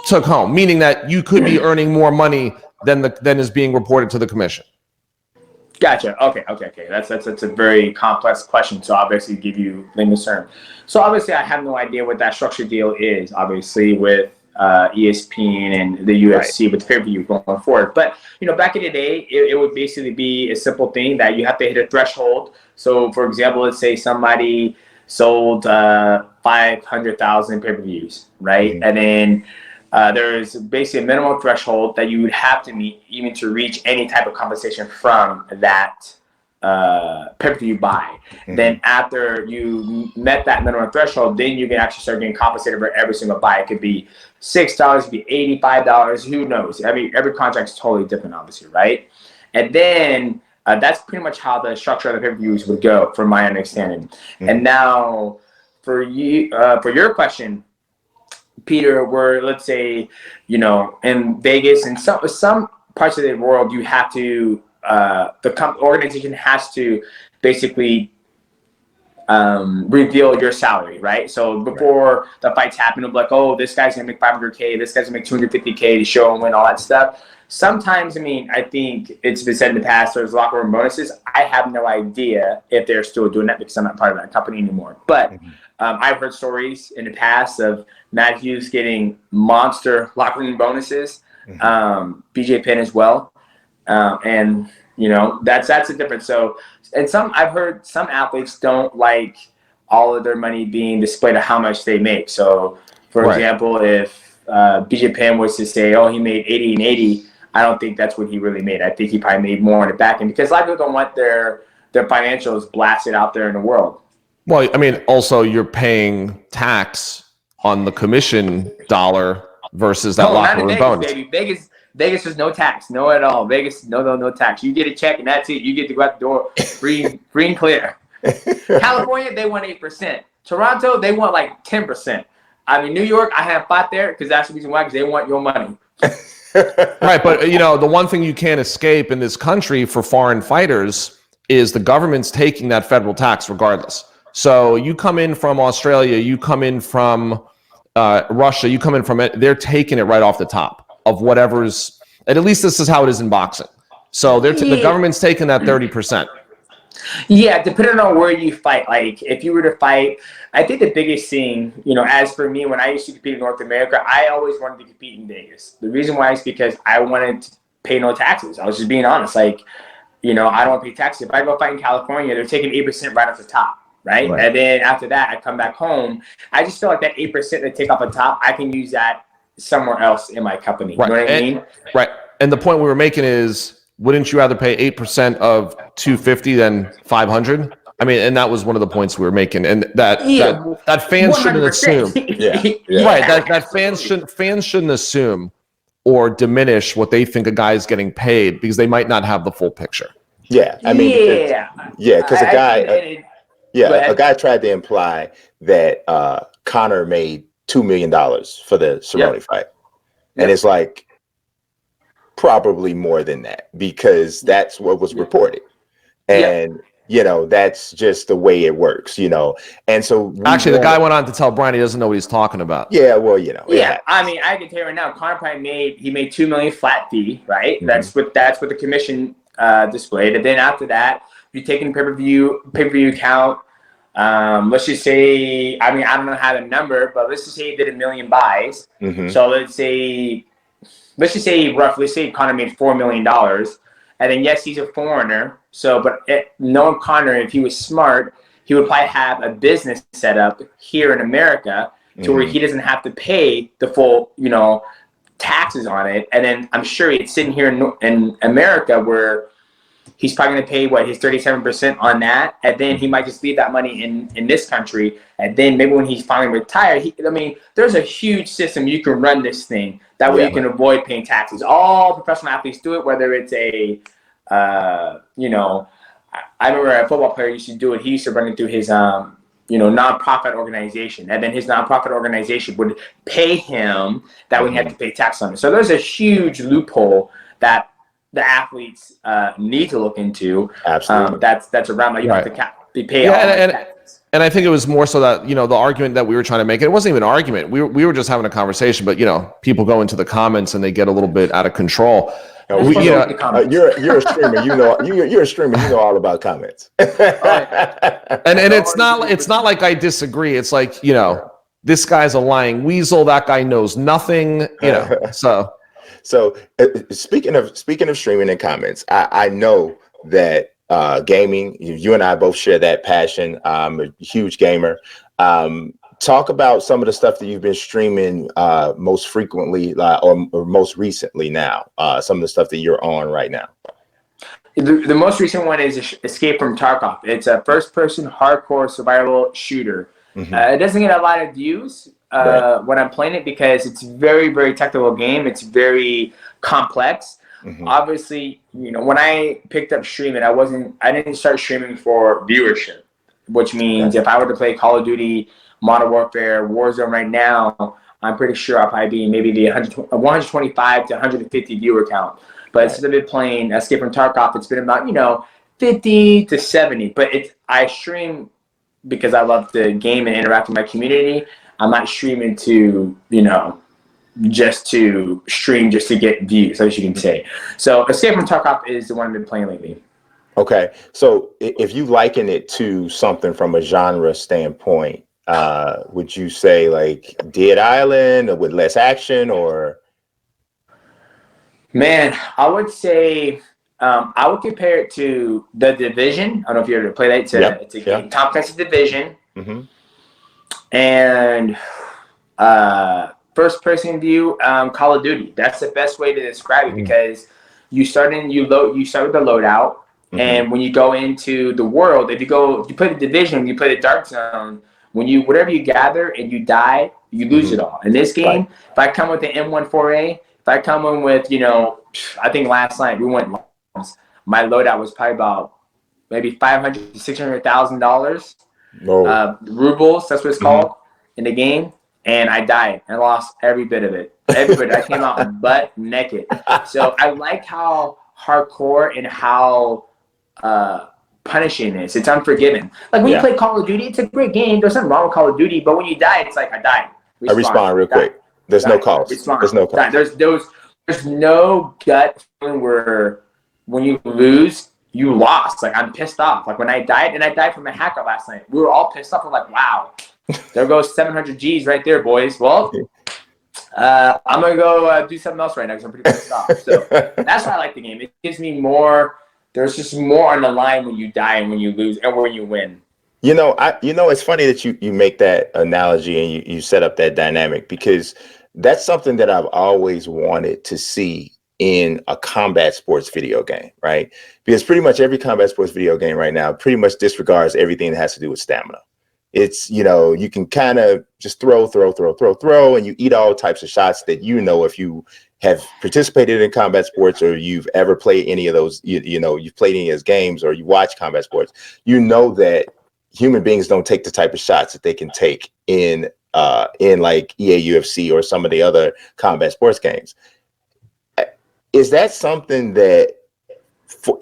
took home? Meaning that you could be earning more money than is being reported to the commission. Gotcha. Okay. That's a very complex question. So obviously give you layman's term. So obviously I have no idea what that structured deal is, obviously with ESPN and the UFC with pay-per-view going forward. But, back in the day, it would basically be a simple thing that you have to hit a threshold. So for example, let's say somebody sold 500,000 pay-per-views, right? Mm-hmm. And then there's basically a minimum threshold that you would have to meet even to reach any type of compensation from that pay-per-view buy. Mm-hmm. Then after you met that minimum threshold, then you can actually start getting compensated for every single buy. It could be $6, it could be $85, who knows? Every contract is totally different, obviously, right? And then that's pretty much how the structure of the pay-per-views would go, from my understanding. Mm-hmm. And now for your question, Peter, where let's say, in Vegas and some parts of the world, you have to, the organization has to basically reveal your salary, right? So before the fights happen, it'll be like, oh, this guy's gonna make $500K, this guy's gonna make $250K to show and win, all that stuff. Sometimes, I think it's been said in the past, there's locker room bonuses. I have no idea if they're still doing that because I'm not part of that company anymore. But I've heard stories in the past of Matt Hughes getting monster locker room bonuses, BJ Penn as well. And that's the difference. So, and I've heard some athletes don't like all of their money being displayed of how much they make. So, for example, if BJ Penn was to say, oh, he made 80 and 80, I don't think that's what he really made. I think he probably made more in the back end because a lot of people don't want their financials blasted out there in the world. Well, I mean, also you're paying tax on the commission dollar versus that locker room bonus. Baby. Vegas there's no tax, no at all. Vegas, no tax. You get a check and that's it. You get to go out the door free and clear. California, they want 8%. Toronto, they want like 10%. I mean, New York, I have fought there because that's the reason why, because they want your money. Right, but the one thing you can't escape in this country for foreign fighters is the government's taking that federal tax regardless. So you come in from Australia, you come in from Russia, you come in from it, they're taking it right off the top of whatever's, and at least this is how it is in boxing. So the government's taking that 30%. Yeah, depending on where you fight. Like, if you were to fight, I think the biggest thing, as for me, when I used to compete in North America, I always wanted to compete in Vegas. The reason why is because I wanted to pay no taxes. I was just being honest. Like, I don't want to pay taxes. If I go fight in California, they're taking 8% right off the top, right? And then after that, I come back home. I just feel like that 8% they take off the top, I can use that somewhere else in my company. Right. You know what I mean? Right. And the point we were making is, wouldn't you rather pay 8% of 250 than 500? I mean, and that was one of the points we were making, and that fans 100%. Shouldn't assume. Right. That fans shouldn't assume or diminish what they think a guy is getting paid because they might not have the full picture. Yeah. I mean, because a guy tried to imply that Conor made $2 million for the Cerrone fight. And it's like probably more than that because that's what was reported. And, that's just the way it works, And so actually the guy went on to tell Brian he doesn't know what he's talking about. Yeah, well, I mean, I can tell you right now, Conor probably made $2 million flat fee, right? Mm-hmm. That's what the commission displayed. And then after that, you're taking pay-per-view count. Let's just say, I mean, I don't know how the number, but let's just say he did 1 million buys. Mm-hmm. So let's just say roughly, say Conor made $4 million. And then, yes, he's a foreigner. So, but knowing Conor, if he was smart, he would probably have a business set up here in America to where he doesn't have to pay the full, taxes on it. And then I'm sure it's sitting here in America where he's probably going to pay his 37% on that, and then he might just leave that money in this country, and then maybe when he's finally retired, there's a huge system you can run this thing that way you can avoid paying taxes. All professional athletes do it, whether it's I remember a football player used to do it. He used to run it through his nonprofit organization, and then his nonprofit organization would pay him that way he had to pay tax on it. So there's a huge loophole that the athletes need to look into. Absolutely. That's around you have to be paid all taxes. And I think it was more so that, the argument that we were trying to make, it wasn't even an argument. We were just having a conversation, but, people go into the comments and they get a little bit out of control. You're a streamer. You're a streamer. You know all about comments. And it's not like I disagree. It's like, this guy's a lying weasel. That guy knows nothing, so. So speaking of streaming and comments, I know that gaming, you and I both share that passion. I'm a huge gamer. Talk about some of the stuff that you've been streaming most frequently or most recently now, some of the stuff that you're on right now. The most recent one is Escape from Tarkov. It's a first-person hardcore survival shooter. Mm-hmm. It doesn't get a lot of views when I'm playing it because it's very, very technical game. It's very complex. Mm-hmm. Obviously, when I picked up streaming, I didn't start streaming for viewership, which means if I were to play Call of Duty, Modern Warfare, Warzone right now, I'm pretty sure I'll probably be maybe the 125 to 150 viewer count. But instead of it playing Escape from Tarkov, it's been about 50 to 70. But I stream because I love to game and interact with my community. I'm not streaming to just to stream just to get views, as you can say. So Escape from Tarkov is the one I've been playing lately. Okay, so if you liken it to something from a genre standpoint, would you say like Dead Island or with less action or? Man, I would say I would compare it to The Division. I don't know if you ever played that. It's a game, Tom Clancy's Division. Mm-hmm. And first person view, Call of Duty. That's the best way to describe it, because you start with the loadout, and when you go into the world, if you play the Division, you play the Dark Zone. Whatever you gather and you die, you lose it all. In this game, if I come with the M14A, if I come in with, I think last night we went, my loadout was probably about maybe $500,000 to $600,000 rubles. That's what it's called in the game. And I died and lost every bit of it. Everybody, I came out butt naked. So I like how hardcore and how punishing it is. It's unforgiving. Like when you play Call of Duty, it's a great game. There's nothing wrong with Call of Duty, but when you die, it's like I died. I respawn real quick. There's no cost. There's no cost. There's no gut feeling where when you lose, you lost. Like I'm pissed off. Like when I died, and I died from a hacker last night. We were all pissed off. We're like, wow, there goes 700 G's right there, boys. Well, I'm gonna go do something else right now because I'm pretty pissed off. So that's why I like the game. It gives me more. There's just more on the line when you die and when you lose and when you win. It's funny that you make that analogy and you set up that dynamic, because that's something that I've always wanted to see in a combat sports video game, right? Because pretty much every combat sports video game right now pretty much disregards everything that has to do with stamina. It's, you can kind of just throw, and you eat all types of shots that, if you have participated in combat sports or you've ever played any of those, you've played any of those games or you watch combat sports, that human beings don't take the type of shots that they can take in like EA UFC or some of the other combat sports games. Is that something that,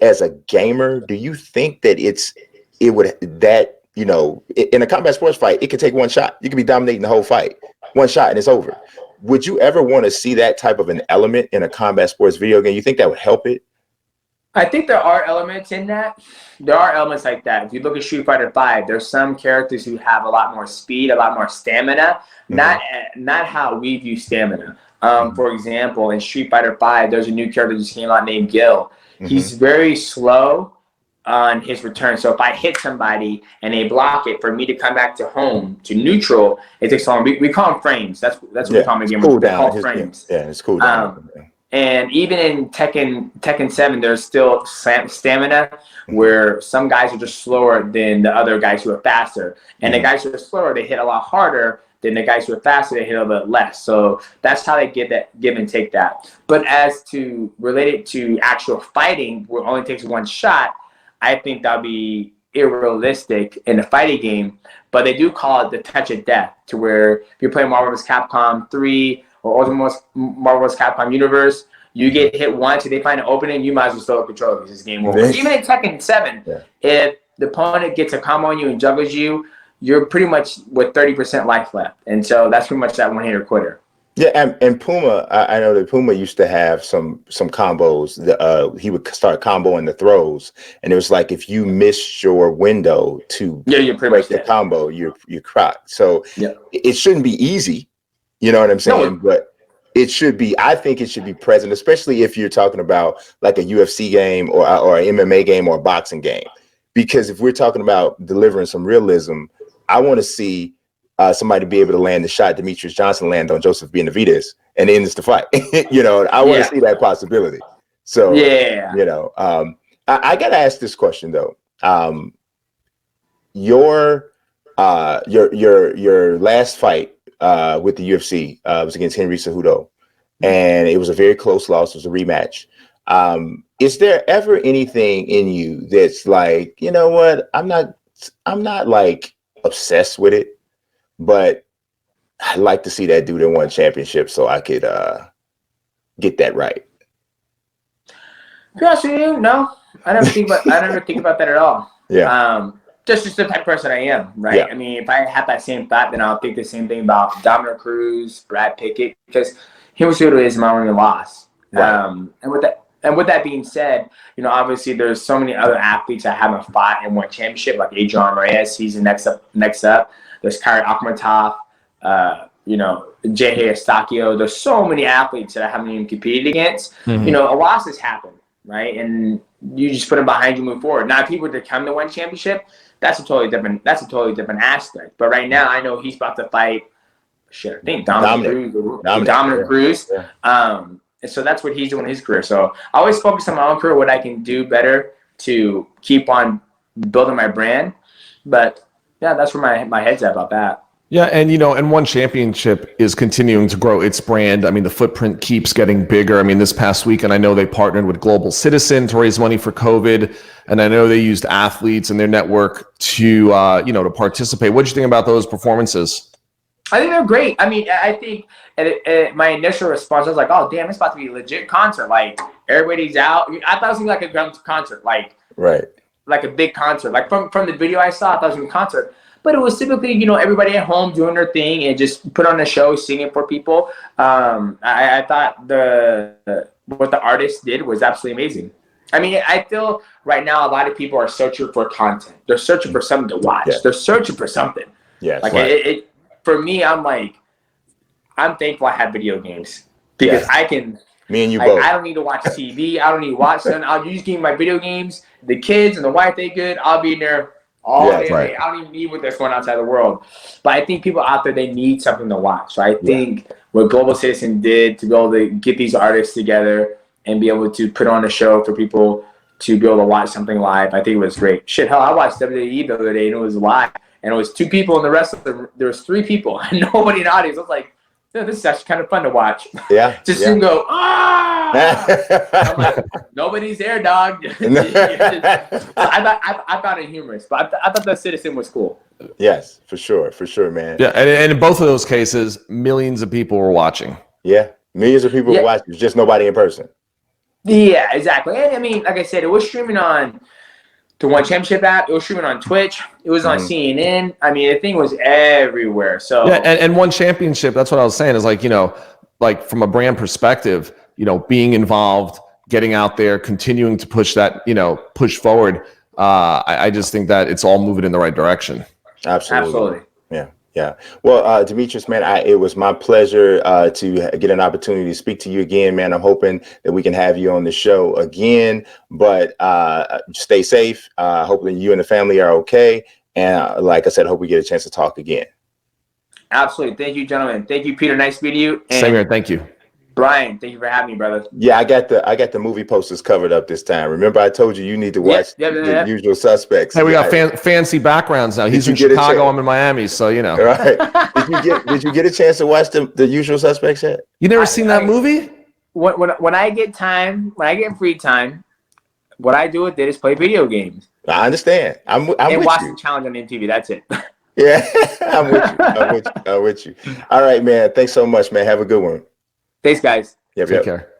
as a gamer, do you think that in a combat sports fight, it could take one shot. You could be dominating the whole fight, one shot, and it's over. Would you ever want to see that type of an element in a combat sports video game? You think that would help it? I think there are elements in that. There are elements like that. If you look at Street Fighter V, there's some characters who have a lot more speed, a lot more stamina. Not how we view stamina. For example, in Street Fighter V, there's a new character that just came out named Gil. He's very slow on his return. So if I hit somebody and they block it, for me to come back to home, to neutral, it takes long. We call them frames. That's what we call them again. Cool we down. call frames. Yeah, it's cool down. And even in Tekken 7, there's still stamina where some guys are just slower than the other guys who are faster. And the guys who are slower, they hit a lot harder than the guys who are faster, they hit a little bit less. So that's how they give and take that. But as to related to actual fighting, where it only takes one shot, I think that'll be unrealistic in a fighting game. But they do call it the touch of death, to where if you're playing Marvel vs. Capcom 3 or Ultimate Marvel vs. Capcom Universe, you get hit once, if they find an opening, you might as well throw a controller because it's game over. Even in Tekken 7, if the opponent gets a combo on you and juggles you, you're pretty much with 30% life left. And so that's pretty much that one-hitter quitter. Yeah, and Puma, I know that Puma used to have some combos. He would start comboing the throws, and it was like if you missed your window to you're pretty much the combo, you're crocked. So it shouldn't be easy, you know what I'm saying? But it should be. I think it should be present, especially if you're talking about like a UFC game or an MMA game or a boxing game. Because if we're talking about delivering some realism, I want to see somebody be able to land the shot Demetrious Johnson landed on Joseph Benavidez and ends the fight. I want to see that possibility. So, I got to ask this question though. Your last fight with the UFC was against Henry Cejudo, and it was a very close loss. It was a rematch. Is there ever anything in you that's like, you know what? I'm not like obsessed with it, but I'd like to see that dude in one championship so I could get that right. To be honest with you, no. I never think about that at all. Yeah. Just the type of person I am, right? Yeah. I mean, if I have that same thought, then I'll think the same thing about Dominic Cruz, Brad Pickett, because Henry Cejudo is my only loss. Right. And with that being said, obviously there's so many other athletes that haven't fought and won championship, like Adrian Reyes, he's the next up. There's Kyrie Akhmatov, Jay Eustaquio. There's so many athletes that I haven't even competed against. A loss has happened. right? And you just put them behind you, move forward. Now, if he were to come to one championship, that's a totally different aspect. But right now, I know he's about to fight. I think Dominic Cruz. Yeah. And so that's what he's doing in his career. So I always focus on my own career, what I can do better to keep on building my brand. But yeah, that's where my head's at about that. Yeah, and and one championship is continuing to grow its brand. I mean, the footprint keeps getting bigger. I mean, this past weekend, I know they partnered with Global Citizen to raise money for COVID, and I know they used athletes in their network to to participate. What do you think about those performances? I think they're great. I mean, I think my initial response, I was like, oh, damn, it's about to be a legit concert. Like, everybody's out. I thought it was going to be like a concert, like a big concert. Like, from the video I saw, I thought it was going to be a concert. But it was typically, everybody at home doing their thing and just put on a show, singing for people. I thought what the artists did was absolutely amazing. I mean, I feel right now a lot of people are searching for content. They're searching for something to watch. Yeah. They're searching for something. Yes. Like for me, I'm thankful I have video games because I can. Me and you both. I don't need to watch TV. I don't need to watch something. I'll just give my video games. The kids and the wife, they good. I'll be in there all day. Right. I don't even need what they're going outside the world. But I think people out there, they need something to watch. So I think what Global Citizen did to be able to get these artists together and be able to put on a show for people to be able to watch something live, I think it was great. Shit, hell, I watched WWE the other day and it was live. And it was 2 people, and the rest of there was 3 people, and nobody in the audience. I was like, this is actually kind of fun to watch. Yeah. Just to go, I'm like, nobody's there, dog. I found it humorous, but I thought the Citizen was cool. Yes, for sure, man. Yeah, and in both of those cases, millions of people were watching. Yeah, millions of people were watching, just nobody in person. Yeah, exactly. And I mean, like I said, it was streaming on the One Championship app. It was streaming on Twitch. It was on CNN. I mean, the thing was everywhere. So yeah, and One Championship, that's what I was saying, is like, like from a brand perspective, being involved, getting out there, continuing to push that, push forward. I just think that it's all moving in the right direction. Absolutely. Yeah. Well, Demetrious, man, it was my pleasure to get an opportunity to speak to you again, man. I'm hoping that we can have you on the show again, but stay safe. Hopefully you and the family are okay. And like I said, hope we get a chance to talk again. Absolutely. Thank you, gentlemen. Thank you, Peter. Nice meeting you. And same here. Thank you. Brian, thank you for having me, brother. Yeah, I got the movie posters covered up this time. Remember, I told you need to watch The Usual Suspects. Hey, we got fancy backgrounds now. He's in Chicago. I'm in Miami, so Right? Did you get a chance to watch the Usual Suspects yet? You never seen that movie? When I get time, when I get free time, what I do with it is play video games. I understand. I'm and watch you. the challenge on MTV. That's it. Yeah, I'm with you. All right, man. Thanks so much, man. Have a good one. Thanks, guys. Take care.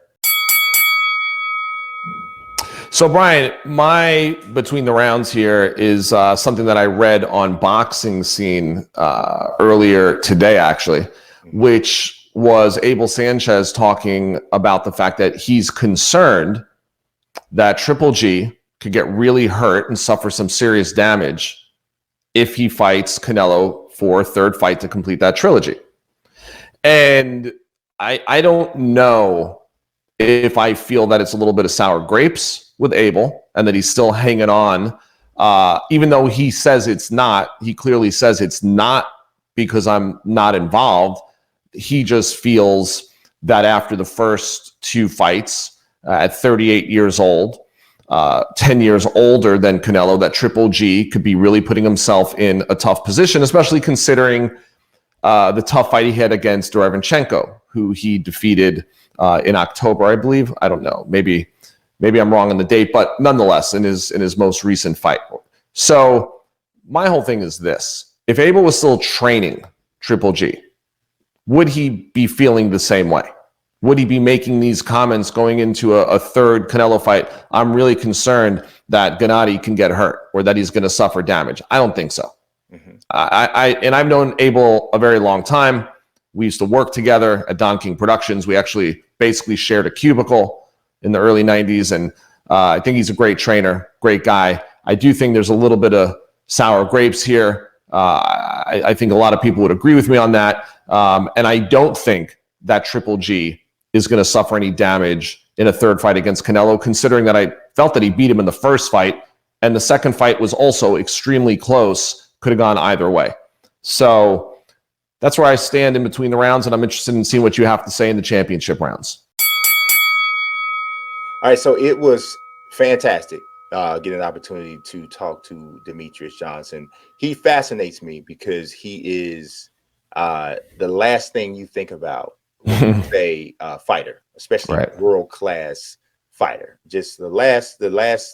So, Brian, my between the rounds here is something that I read on Boxing Scene earlier today, actually, which was Abel Sanchez talking about the fact that he's concerned that Triple G could get really hurt and suffer some serious damage if he fights Canelo for a 3rd fight to complete that trilogy. And I don't know if I feel that it's a little bit of sour grapes with Abel and that he's still hanging on, even though he says it's not. He clearly says it's not because I'm not involved. He just feels that after the first 2 fights at 38 years old, 10 years older than Canelo, that Triple G could be really putting himself in a tough position, especially considering the tough fight he had against Derevyanchenko, who he defeated in October, I believe. I don't know. Maybe I'm wrong on the date, but nonetheless, in his most recent fight. So my whole thing is this. If Abel was still training Triple G, would he be feeling the same way? Would he be making these comments going into a 3rd Canelo fight? I'm really concerned that Gennady can get hurt or that he's going to suffer damage. I don't think so. I've known Abel a very long time. We used to work together at Don King Productions. We actually basically shared a cubicle in the early 90s. And I think he's a great trainer, great guy. I do think there's a little bit of sour grapes here. I think a lot of people would agree with me on that. And I don't think that Triple G is going to suffer any damage in a third fight against Canelo, considering that I felt that he beat him in the first fight, and the second fight was also extremely close, could have gone either way. So that's where I stand in between the rounds, and I'm interested in seeing what you have to say in the championship rounds. All right, so it was fantastic getting an opportunity to talk to Demetrious Johnson. He fascinates me because he is the last thing you think about when you say fighter, especially world-class fighter. Just the last,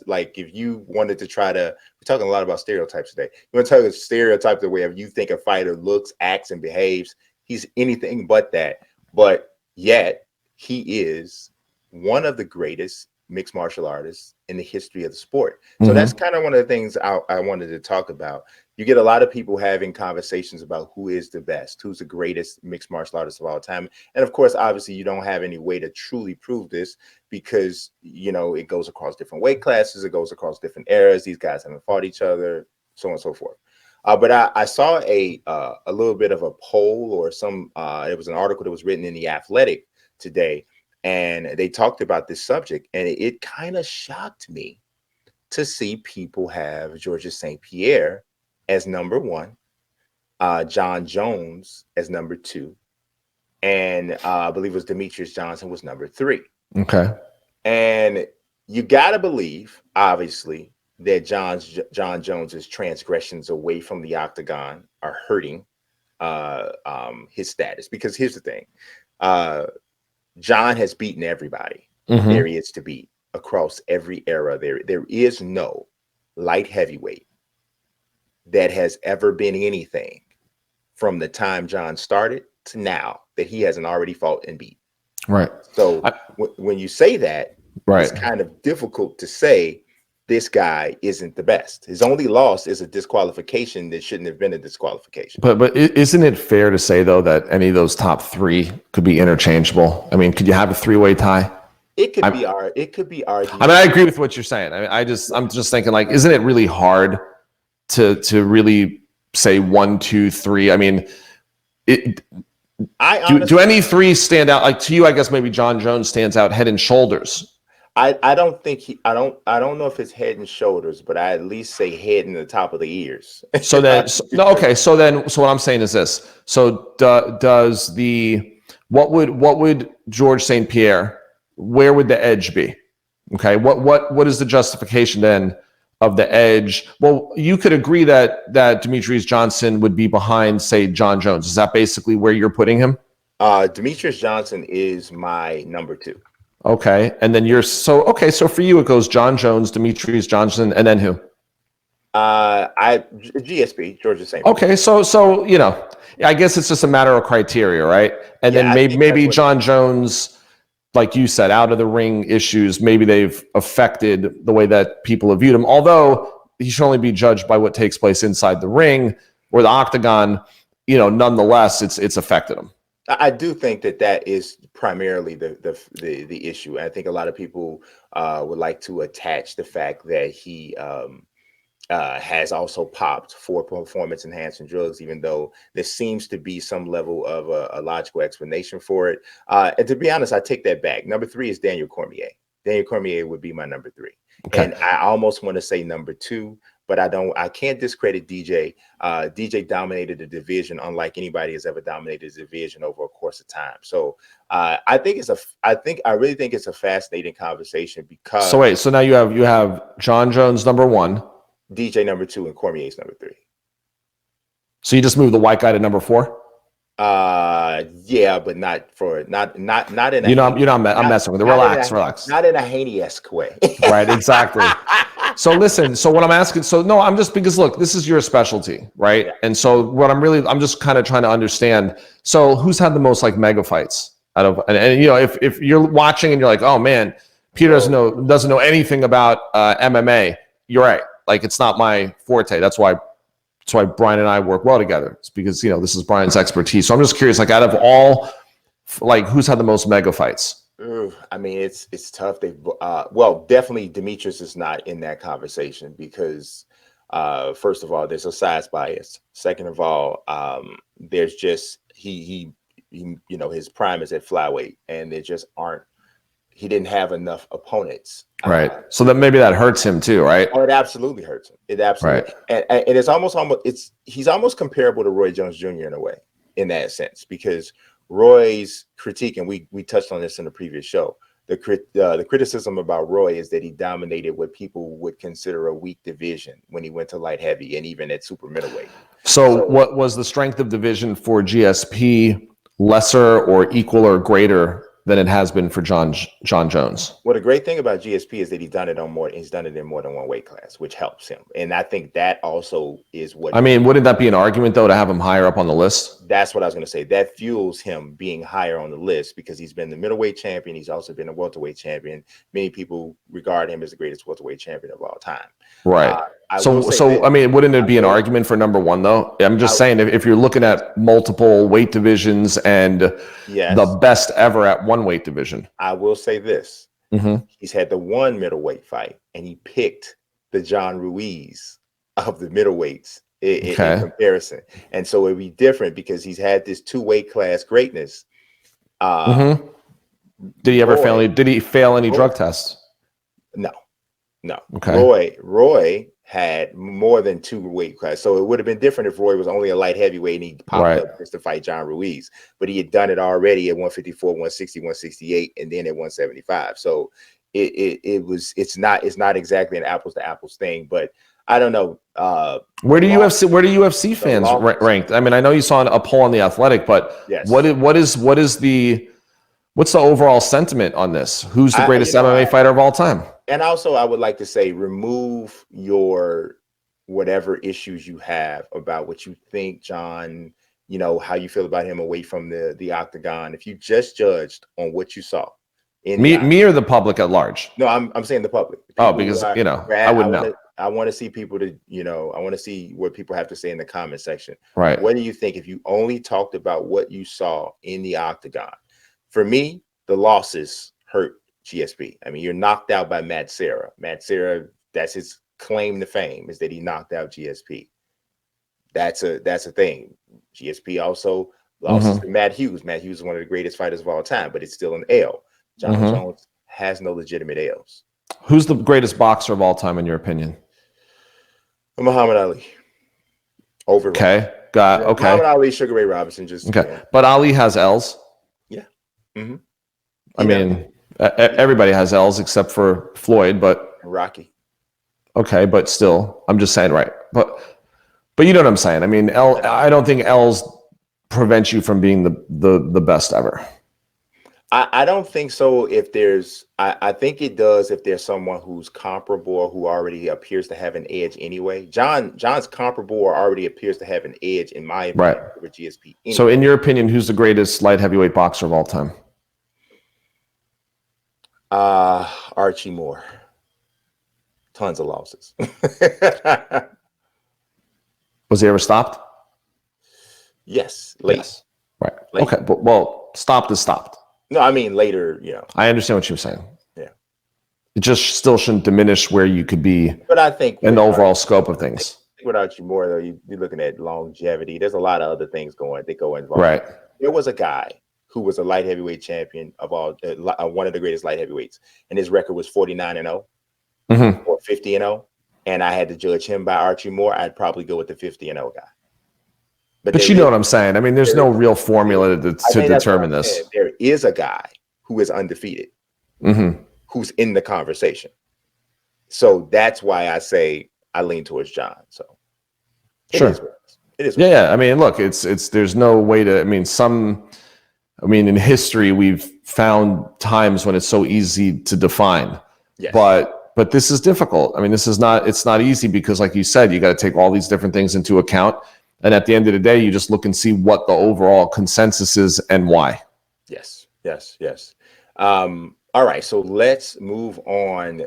like if you wanted to try to, we're talking a lot about stereotypes today. You want to talk a stereotype the way you think a fighter looks, acts, and behaves. He's anything but that. But yet he is one of the greatest mixed martial artists in the history of the sport. So that's kind of one of the things I wanted to talk about. You get a lot of people having conversations about who is the best, who's the greatest mixed martial artist of all time. And of course, obviously, you don't have any way to truly prove this because, you know, it goes across different weight classes. It goes across different eras. These guys haven't fought each other, so on and so forth. But I saw a little bit of a poll or it was an article that was written in The Athletic today, and they talked about this subject, and it kind of shocked me to see people have Georges St-Pierre as number one, John Jones as number two, and I believe it was Demetrious Johnson was number three. Okay. And you got to believe, obviously, that John Jones's transgressions away from the octagon are hurting his status. Because here's the thing. John has beaten everybody there is to beat across every era. There is no light heavyweight that has ever been anything from the time John started to now that he hasn't already fought and beat. Right. So when you say that, it's kind of difficult to say this guy isn't the best. His only loss is a disqualification that shouldn't have been a disqualification. But isn't it fair to say, though, that any of those top three could be interchangeable? I mean, could you have a three-way tie? It could be argued. I mean, I agree with what you're saying. I mean, I'm just thinking, like, isn't it really hard to really say 1, 2, 3? I mean, do any three stand out? Like, to you, I guess maybe John Jones stands out head and shoulders. I don't think I don't know if it's head and shoulders, but I at least say head and the top of the ears. So then, so what I'm saying is this. So what would Georges St-Pierre, where would the edge be? Okay. What is the justification then of the edge? Well, you could agree that Demetrious Johnson would be behind, say, John Jones. Is that basically where you're putting him? Demetrious Johnson is my number two. Okay. And then so for you, it goes John Jones, Demetrious Johnson, and then who? GSP, Georgia St. Okay. So, you know, I guess it's just a matter of criteria, right? And then maybe John Jones, like you said, out of the ring issues, maybe they've affected the way that people have viewed him. Although he should only be judged by what takes place inside the ring or the octagon, you know, nonetheless, it's affected him. I do think that is primarily the issue. I think a lot of people would like to attach the fact that he has also popped for performance enhancing drugs, even though there seems to be some level of a logical explanation for it. And to be honest, I take that back. Number three is Daniel Cormier. Daniel Cormier would be my number three. Okay. And I almost want to say number two, but I can't discredit DJ. DJ dominated the division unlike anybody has ever dominated the division over a course of time. So I really think it's a fascinating conversation because. So wait, so now you have John Jones number one, DJ number two, and Cormier's number three. So you just moved the white guy to number four? Yeah, but not in a I'm messing with it. Relax. Not in a Haney-esque way. Right, exactly. So listen, so what I'm asking, because look, this is your specialty, right? Yeah. And so I'm just kind of trying to understand. So who's had the most like mega fights out of, and you know, if you're watching and you're like, oh man, Peter doesn't know anything about MMA. You're right. Like it's not my forte. That's why Brian and I work well together. It's because, you know, this is Brian's expertise. So I'm just curious, like out of all, like who's had the most mega fights? I mean, it's tough. Well, definitely Demetrious is not in that conversation because, first of all, there's a size bias. Second of all, there's just he you know, his prime is at flyweight, and there just aren't he didn't have enough opponents. Right. So that maybe that hurts him too, right? Oh, it absolutely hurts him. It absolutely, Right. and it's almost he's almost comparable to Roy Jones Jr. in a way, in that sense, because Roy's critique, and we touched on this in the previous show. The criticism about Roy is that he dominated what people would consider a weak division when he went to light heavy and even at super middleweight. So what was the strength of division for GSP lesser or equal or greater than it has been for John Jones? Well, the great thing about GSP is that he's done it in more than one weight class, which helps him. And I think that also is what, I mean, wouldn't that be an argument though to have him higher up on the list? That's what I was going to say. That fuels him being higher on the list because he's been the middleweight champion. He's also been a welterweight champion. Many people regard him as the greatest welterweight champion of all time. Right. So I mean, wouldn't it be an argument for number one though? I'm just saying, if you're looking at multiple weight divisions and the best ever at one weight division, I will say this: he's had the one middleweight fight, and he picked the John Ruiz of the middleweights in comparison, and so it'd be different because he's had this two weight class greatness. Did he ever fail? Did he fail any drug tests? No. Okay. Roy had more than two weight classes, so it would have been different if Roy was only a light heavyweight and he popped up just to fight John Ruiz, but he had done it already at 154, 160, 168, and then at 175. So it's not exactly an apples to apples thing, but I don't know. Where do UFC fans ranked? I mean, I know you saw a poll on The Athletic, but what's the overall sentiment on this? Who's the greatest MMA fighter of all time? And also, I would like to say, remove your whatever issues you have about what you think John, how you feel about him away from the octagon. If you just judged on what you saw, me or the public at large? No, I'm saying the public. Because I wouldn't know. I want to see people I want to see what people have to say in the comment section. Right. What do you think if you only talked about what you saw in the octagon? For me, the losses hurt GSP. I mean, you're knocked out by Matt Serra. Matt Serra, that's his claim to fame, is that he knocked out GSP. That's a thing. GSP also lost to Matt Hughes. Matt Hughes is one of the greatest fighters of all time, but it's still an L. John Jones has no legitimate L's. Who's the greatest boxer of all time, in your opinion? Muhammad Ali. Overall. Okay. Muhammad Ali, Sugar Ray Robinson. But Ali has L's. Yeah. I mean, everybody has L's except for Floyd, but Rocky. Okay, but still, I'm just saying, right? But you know what I'm saying. I mean, I don't think L's prevent you from being the best ever. I don't think so. I think it does if there's someone who's comparable or who already appears to have an edge anyway. John's comparable or already appears to have an edge, in my opinion, over GSP. Anyway. So, in your opinion, who's the greatest light heavyweight boxer of all time? Archie Moore. Tons of losses. Was he ever stopped? Yes, late. Yes. Right. Late. Okay, but stopped is stopped. No, I mean later, I understand what you're saying. Yeah. It just still shouldn't diminish where you could be, but I think in the overall scope of things. With Archie Moore, though, you're looking at longevity. There's a lot of other things that go involved. Right. There was a guy who was a light heavyweight champion of all, one of the greatest light heavyweights, and his record was 49-0 or 50-0. And I had to judge him by Archie Moore. I'd probably go with the 50-0 guy. But you know what I'm saying. I mean, there's no real formula to determine this. There is a guy who is undefeated, who's in the conversation. So that's why I say I lean towards John. So sure, it is. Yeah. I mean, look, it's there's no way to. I mean, in history, we've found times when it's so easy to define. Yes. But this is difficult. I mean, it's not easy because, like you said, you got to take all these different things into account. And at the end of the day, you just look and see what the overall consensus is and why. Yes. All right, so let's move on.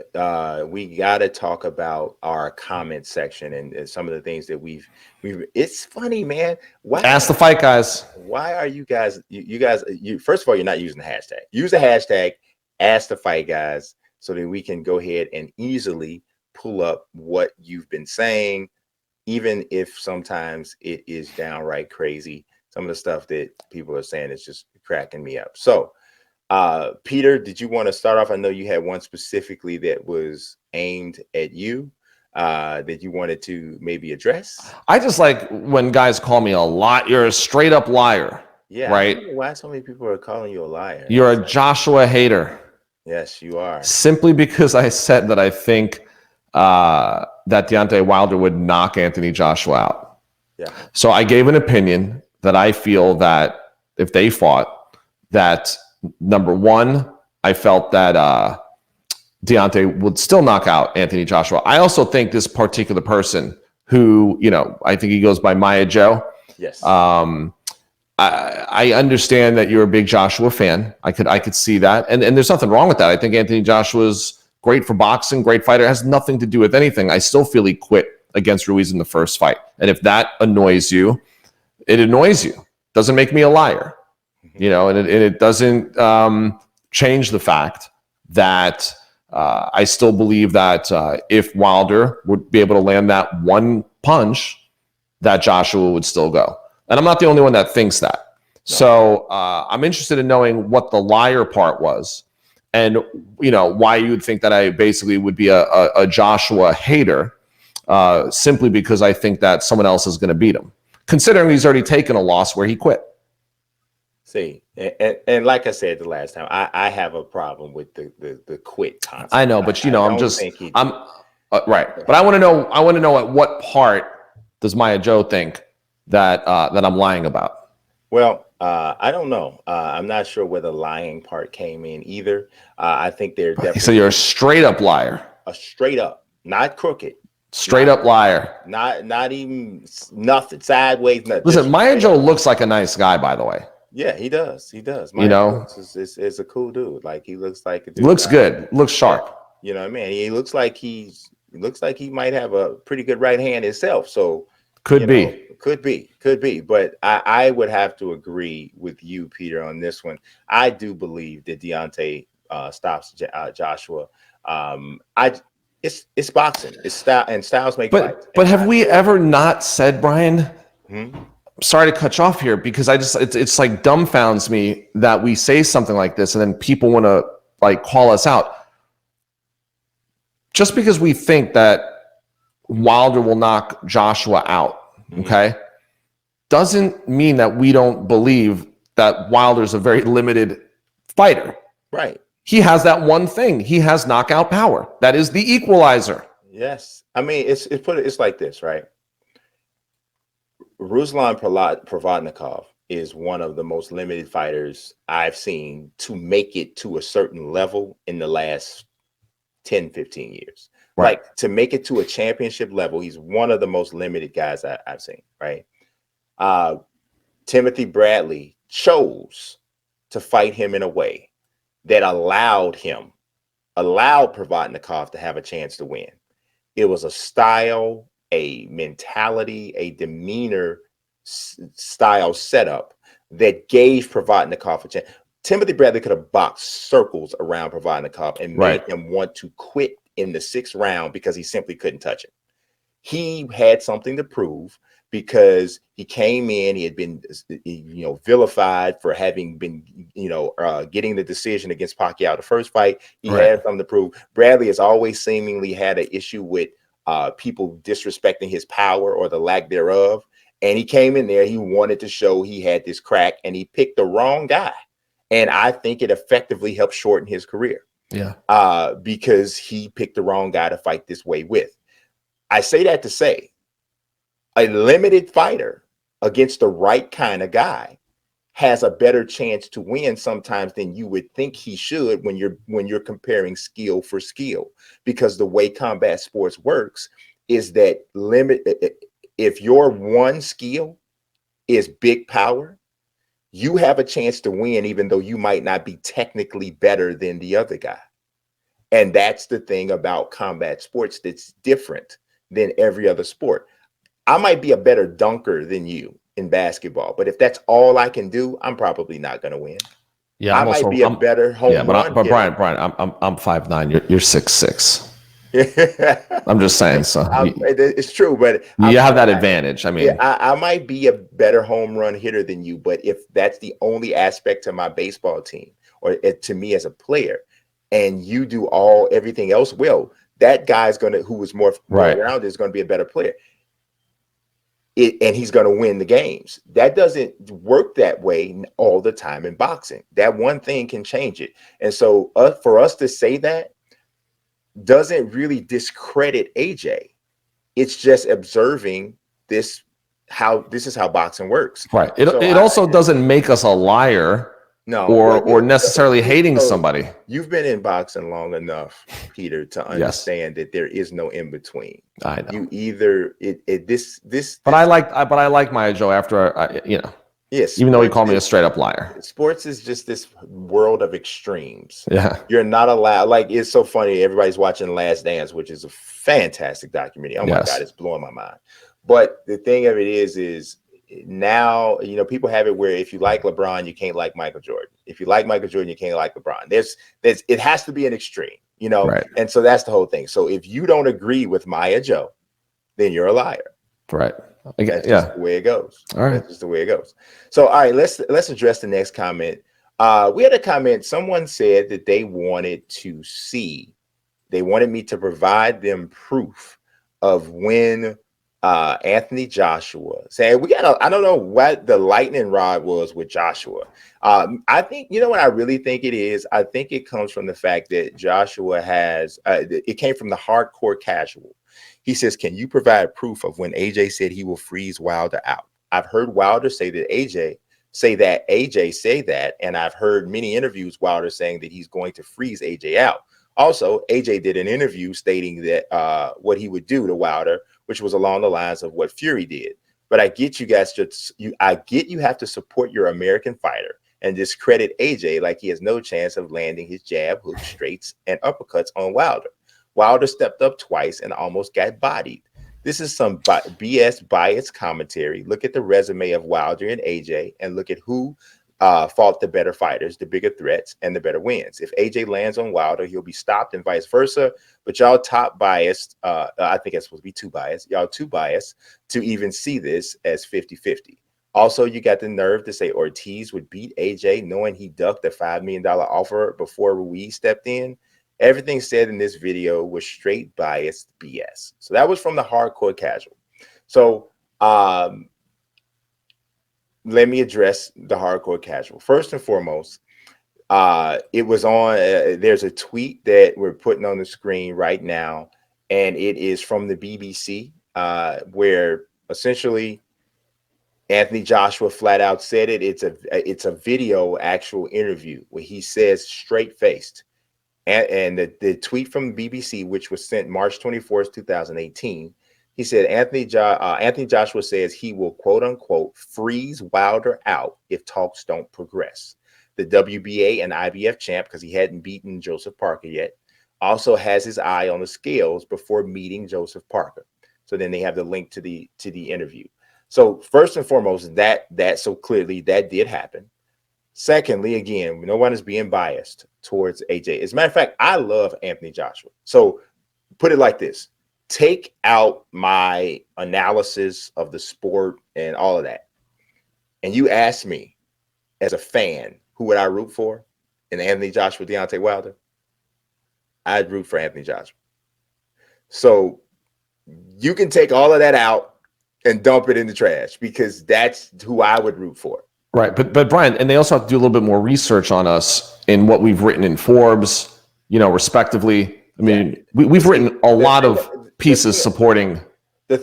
We got to talk about our comment section and some of the things that we've. It's funny, man. Ask the fight guys. Why are you guys? You guys. First of all, you're not using the hashtag. Use the hashtag. Ask the fight guys, so that we can go ahead and easily pull up what you've been saying. Even if sometimes it is downright crazy, some of the stuff that people are saying is just cracking me up. So Peter, did you want to start off? I know you had one specifically that was aimed at you that you wanted to maybe address. I just like when guys call me a lot. You're a straight up liar. Yeah, right. I don't know why so many people are calling you a liar. You're a Joshua hater. Yes, you are. Simply because I said that I think that Deontay Wilder would knock Anthony Joshua out. Yeah. So I gave an opinion that I feel that if they fought, that number one, I felt that Deontay would still knock out Anthony Joshua. I also think this particular person who, I think he goes by Maya Joe. Yes. I understand that you're a big Joshua fan. I could see that. And there's nothing wrong with that. I think Anthony Joshua's great for boxing, great fighter. It has nothing to do with anything. I still feel he quit against Ruiz in the first fight. And if that annoys you, it annoys you. Doesn't make me a liar. And it doesn't change the fact that I still believe that if Wilder would be able to land that one punch, that Joshua would still go. And I'm not the only one that thinks that. No. So I'm interested in knowing what the liar part was and, why you would think that I basically would be a Joshua hater simply because I think that someone else is going to beat him, considering he's already taken a loss where he quit. See, and like I said the last time, I have a problem with the quit concept. I know, but I'm right. But I want to know at what part does Maya Joe think that I'm lying about? Well, I don't know. I'm not sure where the lying part came in either. I think they're definitely. So you're a straight up liar. A straight up, not crooked. Straight up liar. Not even nothing sideways. Nothing. Listen, Maya Joe looks like a nice guy, by the way. Yeah, he does. He does. Maya is a cool dude. Like he looks like a dude. Looks good. Looks sharp. You know what I mean? He looks like he might have a pretty good right hand himself. So could be. But I would have to agree with you, Peter, on this one. I do believe that Deontay stops Joshua. It's boxing. It's style, and styles make fights. But have we ever not said, Brian? Sorry to cut you off here because it's like dumbfounds me that we say something like this and then people want to like call us out. Just because we think that Wilder will knock Joshua out, okay, doesn't mean that we don't believe that Wilder's a very limited fighter. Right. He has that one thing. He has knockout power. That is the equalizer. Yes. I mean, it's like this, right? Ruslan Provodnikov is one of the most limited fighters I've seen to make it to a certain level in the last 10, 15 years. Right. Like to make it to a championship level, he's one of the most limited guys I've seen, right? Timothy Bradley chose to fight him in a way that allowed Provodnikov to have a chance to win. It was a style, a mentality, a demeanor style setup that gave Provodnikov a chance. Timothy Bradley could have boxed circles around Provodnikov and made him want to quit in the 6th round because he simply couldn't touch him. He had something to prove because he came in, he had been, vilified for having been, getting the decision against Pacquiao the first fight. He had something to prove. Bradley has always seemingly had an issue with people disrespecting his power or the lack thereof. And he came in there, he wanted to show he had this crack and he picked the wrong guy. And I think it effectively helped shorten his career. Yeah. Because he picked the wrong guy to fight this way with. I say that to say a limited fighter against the right kind of guy has a better chance to win sometimes than you would think he should when you're comparing skill for skill, because the way combat sports works is that if your one skill is big power, you have a chance to win even though you might not be technically better than the other guy. And that's the thing about combat sports that's different than every other sport. I might be a better dunker than you in basketball, but if that's all I can do, I'm probably not going to win. Yeah, I might be a better home run. But Brian, I'm 5'9". You're 6'6". I'm just saying. So it's true, but you have that advantage. I mean, I might be a better home run hitter than you, but if that's the only aspect to my baseball team, or to me as a player, and you do everything else well, that guy's who was more well-rounded is going to be a better player. And he's going to win the games. That doesn't work that way all the time in boxing. That one thing can change it. And so for us to say that doesn't really discredit AJ. It's just observing this is how boxing works. Right. It also doesn't make us a liar. No, or necessarily hating somebody. You've been in boxing long enough, Peter, to understand that there is no in between. I know. You either But I like Maya Joe after Yes. Even though he called me a straight up liar. Sports is just this world of extremes. Yeah. You're not allowed. Like, it's so funny. Everybody's watching Last Dance, which is a fantastic documentary. Oh my God, it's blowing my mind. But the thing of it is now, people have it where if you like LeBron, you can't like Michael Jordan. If you like Michael Jordan, you can't like LeBron. It has to be an extreme, Right. And so that's the whole thing. So if you don't agree with Maya Joe, then you're a liar. Right. That's just the way it goes. All right. That's just the way it goes. So, all right, let's address the next comment. We had a comment. Someone said that they wanted me to provide them proof of when Anthony Joshua saying I don't know what the lightning rod was with Joshua. I think, what I really think it is? I think it comes from the fact that Joshua it came from the hardcore casual. He says, can you provide proof of when AJ said he will freeze Wilder out? I've heard Wilder say that AJ say that, and I've heard many interviews Wilder saying that he's going to freeze AJ out. Also, AJ did an interview stating that what he would do to Wilder, which was along the lines of what Fury did. But I get you guys you have to support your American fighter and discredit AJ like he has no chance of landing his jab, hook, straights, and uppercuts on Wilder. Wilder stepped up twice and almost got bodied. This is some BS biased commentary. Look at the resume of Wilder and AJ and look at who fought the better fighters, the bigger threats, and the better wins. If AJ lands on Wilder, he'll be stopped and vice versa. But y'all top biased, I think it's supposed to be too biased. Y'all too biased to even see this as 50-50. Also, you got the nerve to say Ortiz would beat AJ knowing he ducked a $5 million offer before Ruiz stepped in. Everything said in this video was straight biased BS. So that was from the hardcore casual. So let me address the hardcore casual. First and foremost, it was on, there's a tweet that we're putting on the screen right now, and it is from the BBC, where essentially Anthony Joshua flat out said it. It's a video actual interview where he says straight-faced, and the tweet from the BBC, which was sent March 24th, 2018, he said, Anthony Joshua says he will, quote unquote, freeze Wilder out if talks don't progress. The WBA and IBF champ, because he hadn't beaten Joseph Parker yet, also has his eye on the scales before meeting Joseph Parker. So then they have the link to the interview. So first and foremost, so clearly that did happen. Secondly, again, no one is being biased towards AJ. As a matter of fact, I love Anthony Joshua. So put it like this. Take out my analysis of the sport and all of that. And you ask me, as a fan, who would I root for in Anthony Joshua, Deontay Wilder? I'd root for Anthony Joshua. So you can take all of that out and dump it in the trash because that's who I would root for. Right. But Brian, and they also have to do a little bit more research on us in what we've written in Forbes, respectively. I mean, we've written a lot of pieces supporting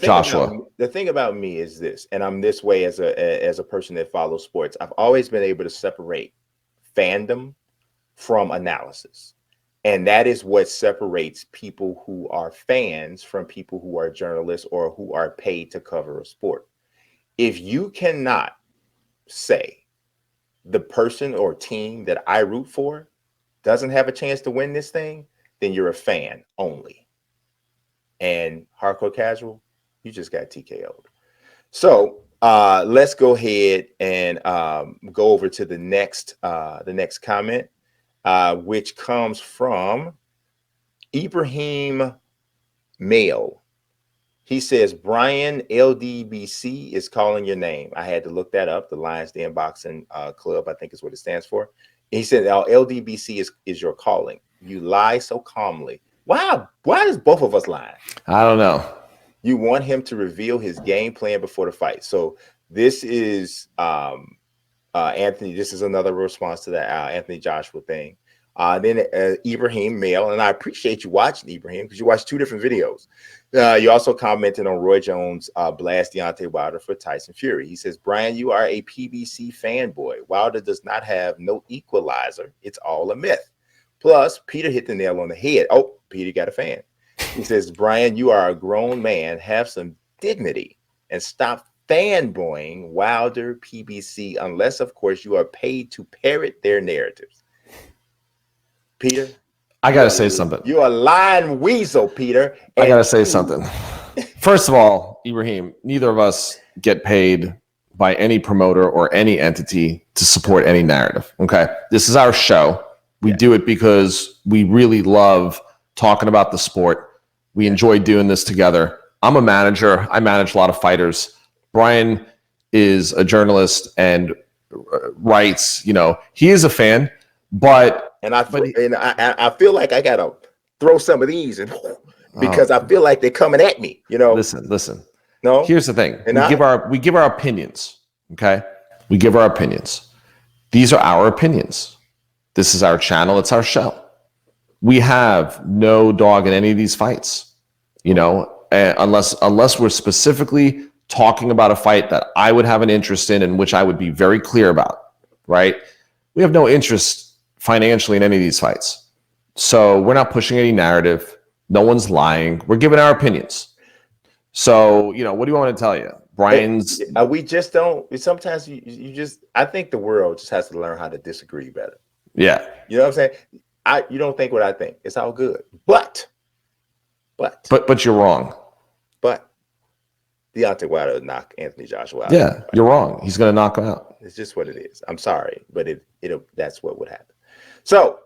Joshua. The thing about me is this, and I'm this way as a person that follows sports. I've always been able to separate fandom from analysis. And that is what separates people who are fans from people who are journalists or who are paid to cover a sport. If you cannot say the person or team that I root for doesn't have a chance to win this thing, then you're a fan only. And hardcore casual, you just got TKO'd. So let's go ahead and go over to the next comment, which comes from Ibrahim Mail. He says, Brian, LDBC is calling your name. I had to look that up. The Lions Den Boxing Club, I think is what it stands for. He said, LDBC is your calling. You lie so calmly. Wow. Why is both of us lying? I don't know. You want him to reveal his game plan before the fight. So this is Anthony. This is another response to that Anthony Joshua thing. Then Ibrahim Mail, and I appreciate you watching, Ibrahim, because you watched 2 different videos. You also commented on Roy Jones' blast Deontay Wilder for Tyson Fury. He says, Brian, you are a PBC fanboy. Wilder does not have no equalizer. It's all a myth. Plus, Peter hit the nail on the head. Oh, Peter got a fan. He says, Brian, you are a grown man. Have some dignity and stop fanboying Wilder PBC unless, of course, you are paid to parrot their narratives. Peter, I gotta say something. You're a lying weasel, Peter. I gotta say something. First of all, Ibrahim, neither of us get paid by any promoter or any entity to support any narrative. Okay, this is our show. We do it because we really love talking about the sport. We enjoy doing this together. I'm a manager. I manage a lot of fighters. Brian is a journalist and writes. You know, he is a fan, but. And I feel like I gotta throw some of these because I feel like they're coming at me. You know. Listen. No. Here's the thing. We give our opinions. Okay. We give our opinions. These are our opinions. This is our channel. It's our show. We have no dog in any of these fights. You know, unless we're specifically talking about a fight that I would have an interest in which I would be very clear about. Right. We have no interest financially in any of these fights. So we're not pushing any narrative. No one's lying. We're giving our opinions. So, you know, what do you want me to tell you? Brian's... We just don't... Sometimes you just... I think the world just has to learn how to disagree better. Yeah. You know what I'm saying? You don't think what I think. It's all good. But you're wrong. But Deontay Wilder knocked Anthony Joshua out. Yeah, you're wrong. He's going to knock him out. It's just what it is. I'm sorry, but that's what would happen. So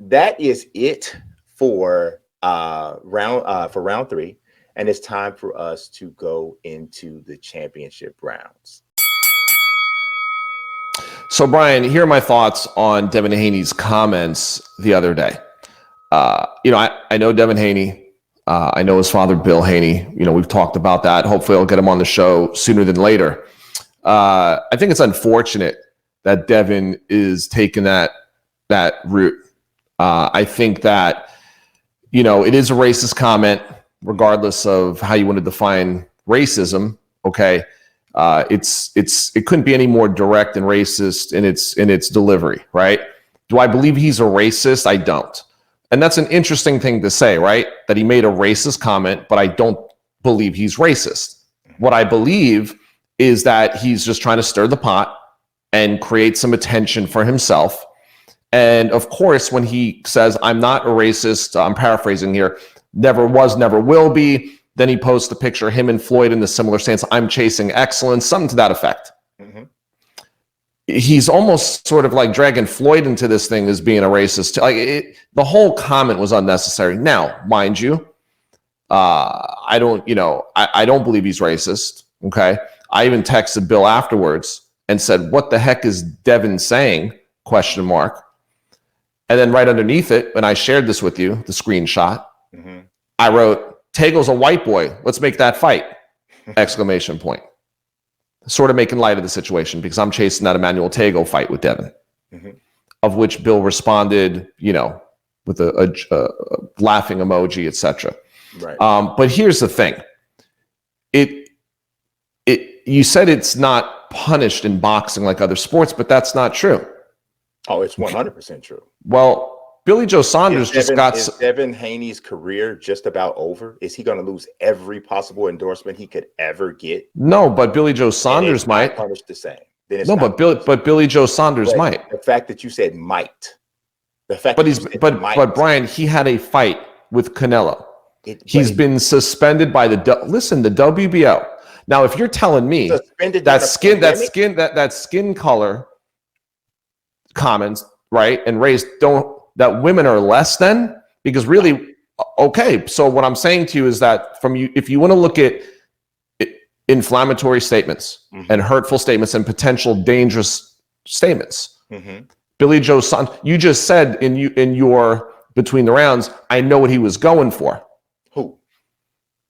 that is it for round 3, and it's time for us to go into the championship rounds. So, Brian, here are my thoughts on Devin Haney's comments the other day. You know, I know Devin Haney. I know his father, Bill Haney. You know, we've talked about that. Hopefully, I'll get him on the show sooner than later. I think it's unfortunate that Devin is taking that route. I think that, you know, it is a racist comment, regardless of how you want to define racism. Okay, it couldn't be any more direct and racist in its delivery, right? Do I believe he's a racist? I don't. And that's an interesting thing to say, right? That he made a racist comment, but I don't believe he's racist. What I believe is that he's just trying to stir the pot and create some attention for himself. And of course, when he says, I'm not a racist, I'm paraphrasing here, never was, never will be, then he posts a picture of him and Floyd in the similar stance, I'm chasing excellence, something to that effect. Mm-hmm. He's almost sort of like dragging Floyd into this thing as being a racist. Like the whole comment was unnecessary. Now, mind you, I don't believe he's racist. Okay. I even texted Bill afterwards and said, what the heck is Devin saying? ? And then right underneath it, when I shared this with you, the screenshot, mm-hmm. I wrote, Tegel's a white boy. Let's make that fight! ! Sort of making light of the situation because I'm chasing that Emmanuel Tegel fight with Devin, mm-hmm. of which Bill responded, you know, with a laughing emoji, etc. Right. But here's the thing. You said it's not punished in boxing like other sports, but that's not true. Oh, it's 100% true. Well, Billy Joe Saunders is Devin Haney's career just about over? Is he going to lose every possible endorsement he could ever get? No, but Billy Joe Saunders might. Punished the same. But Billy Joe Saunders might. The fact that you said might. But Brian, he had a fight with Canelo. He's been suspended by the WBO. Now, if you're telling me that skin color comments, right, and race that women are less than, because really, okay. So what I'm saying to you is that if you want to look at inflammatory statements mm-hmm. and hurtful statements and potential dangerous statements, mm-hmm. Billy Joe Saunders, you just said in your between the rounds, I know what he was going for. Who?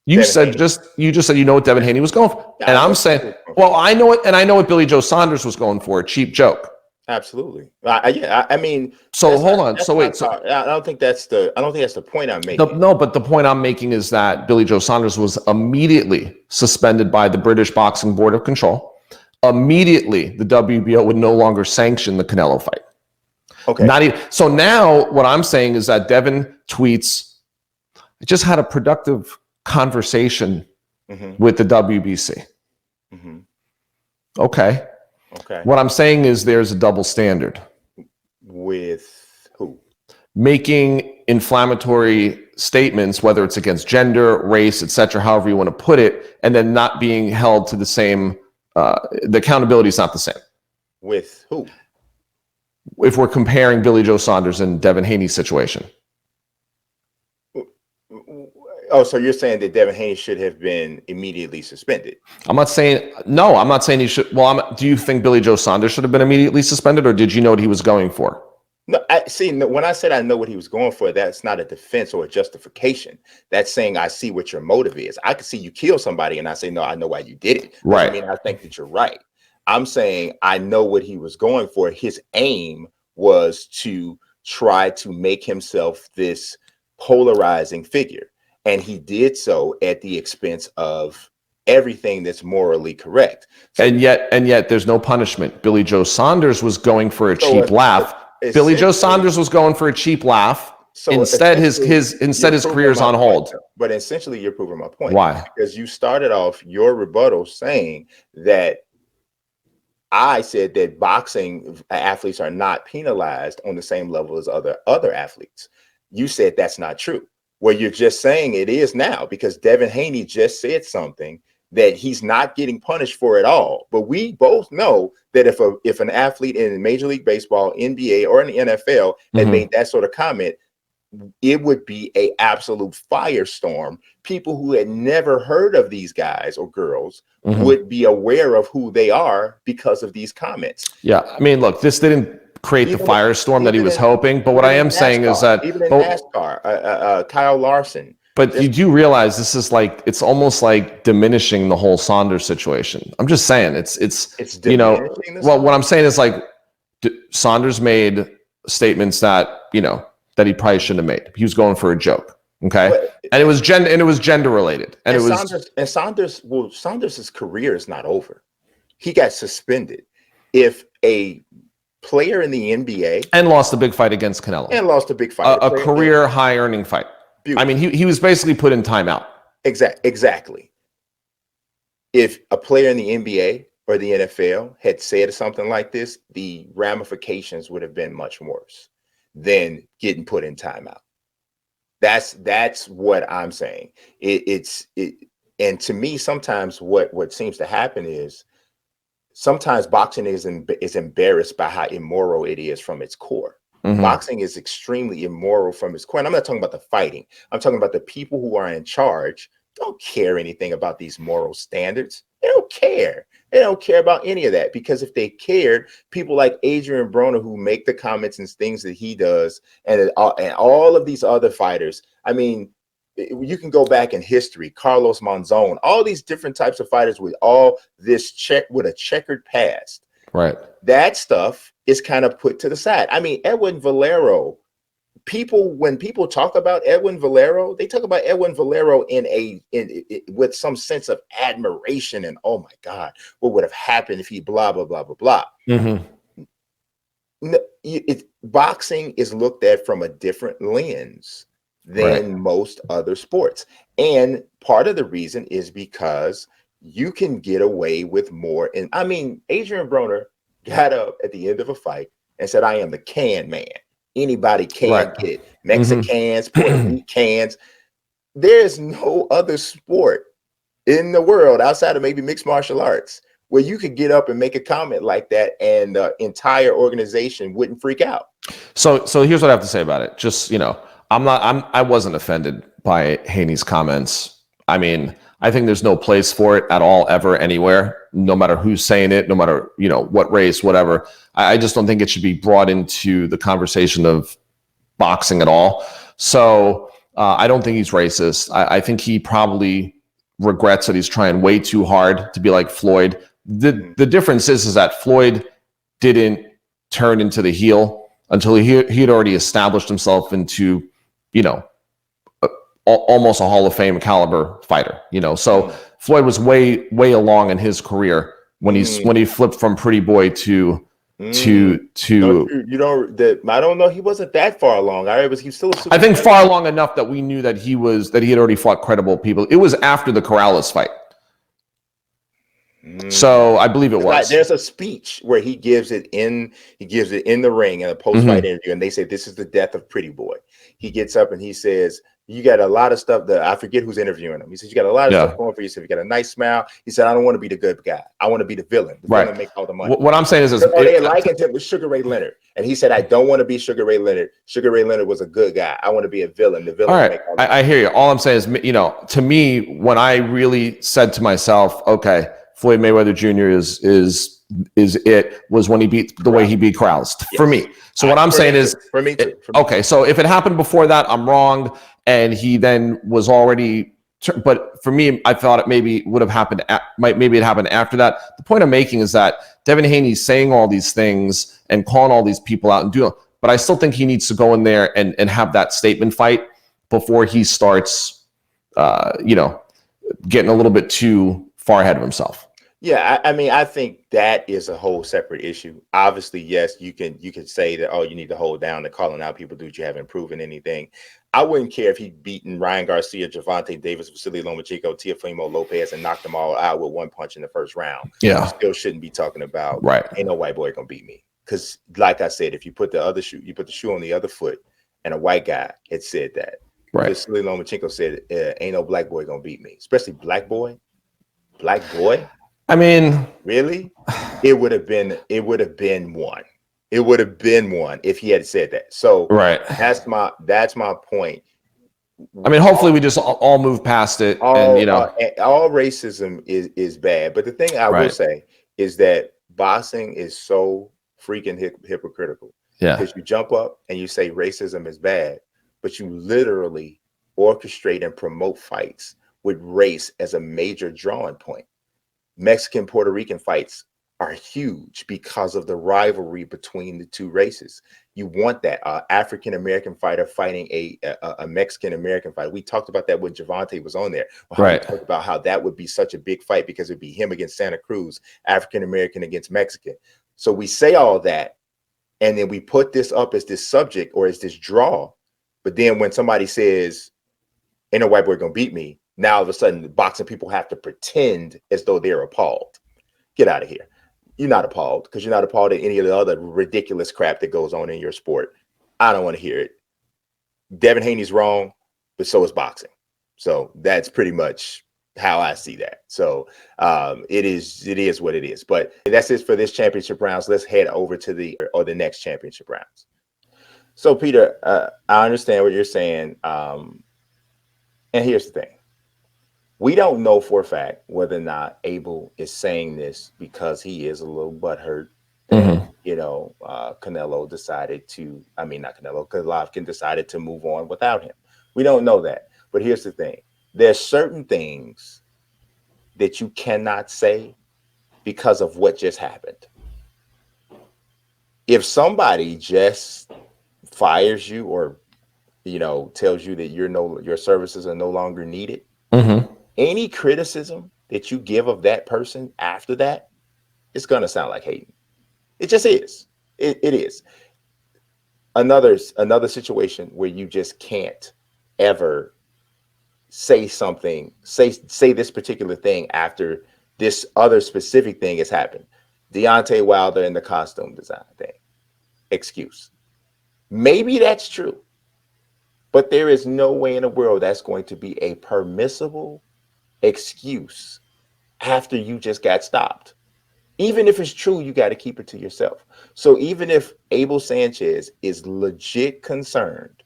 You Devin said Haney. you just said you know what Devin Haney was going for. Yeah, and I know I'm what he saying, was going well, for. I know it, and I know what Billy Joe Saunders was going for, a cheap joke. Absolutely. I mean, so hold on. So wait, so I don't think that's the point I'm making. no, but the point I'm making is that Billy Joe Saunders was immediately suspended by the British Boxing Board of Control. Immediately, the WBO would no longer sanction the Canelo fight. Okay. Not even, so now what I'm saying is that Devin tweets, I just had a productive conversation with the WBC. Okay. Okay. What I'm saying is there's a double standard. With who? Making inflammatory statements, whether it's against gender, race, etc., however you want to put it, and then not being held to the same, the accountability is not the same. With who? If we're comparing Billy Joe Saunders and Devin Haney's situation. Oh, so you're saying that Devin Haney should have been immediately suspended? I'm not saying he should. Well, do you think Billy Joe Saunders should have been immediately suspended, or did you know what he was going for? No, I see. When I said I know what he was going for, that's not a defense or a justification. That's saying I see what your motive is. I can see you kill somebody, and I say no, I know why you did it. Right. I mean, I think that you're right. I'm saying I know what he was going for. His aim was to try to make himself this polarizing figure. And he did so at the expense of everything that's morally correct. So, and yet there's no punishment. Billy Joe Saunders was going for a cheap laugh. Billy Joe Saunders was going for a cheap laugh. So instead his career is on hold. But essentially you're proving my point. Why? Because you started off your rebuttal saying that I said that boxing athletes are not penalized on the same level as other athletes. You said that's not true. Well, you're just saying it is now, because Devin Haney just said something that he's not getting punished for at all. But we both know that if an athlete in Major League Baseball, NBA, or in the NFL had made that sort of comment, it would be an absolute firestorm. People who had never heard of these guys or girls would be aware of who they are because of these comments. Yeah, I mean, look, this didn't create the firestorm that he was hoping. But what I am saying is that even in NASCAR, Kyle Larson. But you do realize this is like, it's almost like diminishing the whole Saunders situation. I'm just saying it's you know, well, what I'm saying is like Saunders made statements that, you know, that he probably shouldn't have made. He was going for a joke. Okay. And it was gender related. And Saunders' career is not over. He got suspended. If a player in the NBA and lost a big fight against Canelo a career high earning fight. Beautiful. I mean, he was basically put in timeout. Exactly. If a player in the NBA or the NFL had said something like this, the ramifications would have been much worse than getting put in timeout. That's what I'm saying. And to me, sometimes what seems to happen is sometimes boxing is embarrassed by how immoral it is from its core. Boxing is extremely immoral from its core. And I'm not talking about the fighting. I'm talking about the people who are in charge don't care anything about these moral standards. They don't care. They don't care about any of that, because if they cared, people like Adrian Broner, who make the comments and things that he does, and all of these other fighters, I mean, you can go back in history, Carlos Monzon, all these different types of fighters with all this with a checkered past. Right. That stuff is kind of put to the side. I mean, Edwin Valero, when people talk about Edwin Valero, they talk about Edwin Valero with some sense of admiration and, oh my God, what would have happened if he blah, blah, blah, blah, blah. Boxing is looked at from a different lens than most other sports. And part of the reason is because you can get away with more. And I mean, Adrian Broner got up at the end of a fight and said, I am the can man. Anybody can get it. Mexicans, Puerto Ricans. There's no other sport in the world outside of maybe mixed martial arts where you could get up and make a comment like that and the entire organization wouldn't freak out. So here's what I have to say about it. Just, you know, I wasn't offended by Haney's comments. I mean, I think there's no place for it at all, ever, anywhere, no matter who's saying it, no matter, what race, whatever. I just don't think it should be brought into the conversation of boxing at all. So I don't think he's racist. I think he probably regrets that he's trying way too hard to be like Floyd. The difference is that Floyd didn't turn into the heel until he had already established himself into, almost a Hall of Fame caliber fighter, So Floyd was way along in his career when he flipped from pretty boy to. I don't know. He wasn't that far along. He still. I think far along enough that we knew that he had already fought credible people. It was after the Corrales fight. So I believe it was. There's a speech where he gives it in the ring in a post-fight interview, and they say this is the death of Pretty Boy. He gets up and he says, "You got a lot of stuff that I forget who's interviewing him." He says, "You got a lot of stuff going for you." He said, "You got a nice smile." He said, "I don't want to be the good guy. I want to be the villain. The villain make all the money." What I'm saying is, they likened him with Sugar Ray Leonard, and he said, "I don't want to be Sugar Ray Leonard. Sugar Ray Leonard was a good guy. I want to be a villain. The villain." All right, I hear you. All I'm saying is, to me, when I really said to myself, "Okay, Floyd Mayweather Jr. is it," was when he beat the way he beat Corrales for me. So what I'm saying is, for me too. Okay, so if it happened before that, I'm wrong, and he then was already. But for me, I thought it maybe would have happened. Maybe it happened after that. The point I'm making is that Devin Haney's saying all these things and calling all these people out and doing, but I still think he needs to go in there and have that statement fight before he starts, getting a little bit too far ahead of himself. Yeah, I think that is a whole separate issue. Obviously, yes, you can say that, oh, you need to hold down the calling out people, dude, you haven't proven anything. I wouldn't care if he'd beaten Ryan Garcia, Gervonta Davis, Vasyl Lomachenko, Teofimo Lopez, and knocked them all out with one punch in the first round. Yeah. You still shouldn't be talking about, ain't no white boy gonna beat me. Because like I said, if you put the shoe on the other foot, and a white guy had said that. Right. Vasyl Lomachenko said, ain't no black boy gonna beat me. Especially black boy. Black boy? I mean, really? It would have been one. It would have been one if he had said that. So that's my point. I mean, hopefully we just all move past it. All racism is bad. But the thing I will say is that boxing is so freaking hypocritical. Yeah. Because you jump up and you say racism is bad, but you literally orchestrate and promote fights with race as a major drawing point. Mexican Puerto Rican fights are huge because of the rivalry between the two races. You want that African American fighter fighting a Mexican American fighter. We talked about that when Gervonta was on there. We talked about how that would be such a big fight because it'd be him against Santa Cruz, African American against Mexican. So we say all that, and then we put this up as this subject or as this draw. But then when somebody says, "Ain't no white boy gonna beat me," now all of a sudden the boxing people have to pretend as though they're appalled. Get out of here. You're not appalled because you're not appalled at any of the other ridiculous crap that goes on in your sport. I don't want to hear it. Devin Haney's wrong, but so is boxing. So that's pretty much how I see that. So it is what it is. But that's it for this championship rounds. Let's head over to the next championship rounds. So Peter, I understand what you're saying. And here's the thing. We don't know for a fact whether or not Abel is saying this because he is a little butthurt that, Canelo decided to, Golovkin decided to move on without him. We don't know that. But here's the thing. There's certain things that you cannot say because of what just happened. If somebody just fires you or, tells you that your services are no longer needed, any criticism that you give of that person after that, it's going to sound like hating. It just is. It is. Another situation where you just can't ever say something, say this particular thing after this other specific thing has happened. Deontay Wilder and the costume design thing. Excuse. Maybe that's true. But there is no way in the world that's going to be a permissible excuse after you just got stopped. Even if it's true, you got to keep it to yourself. So even if Abel Sanchez is legit concerned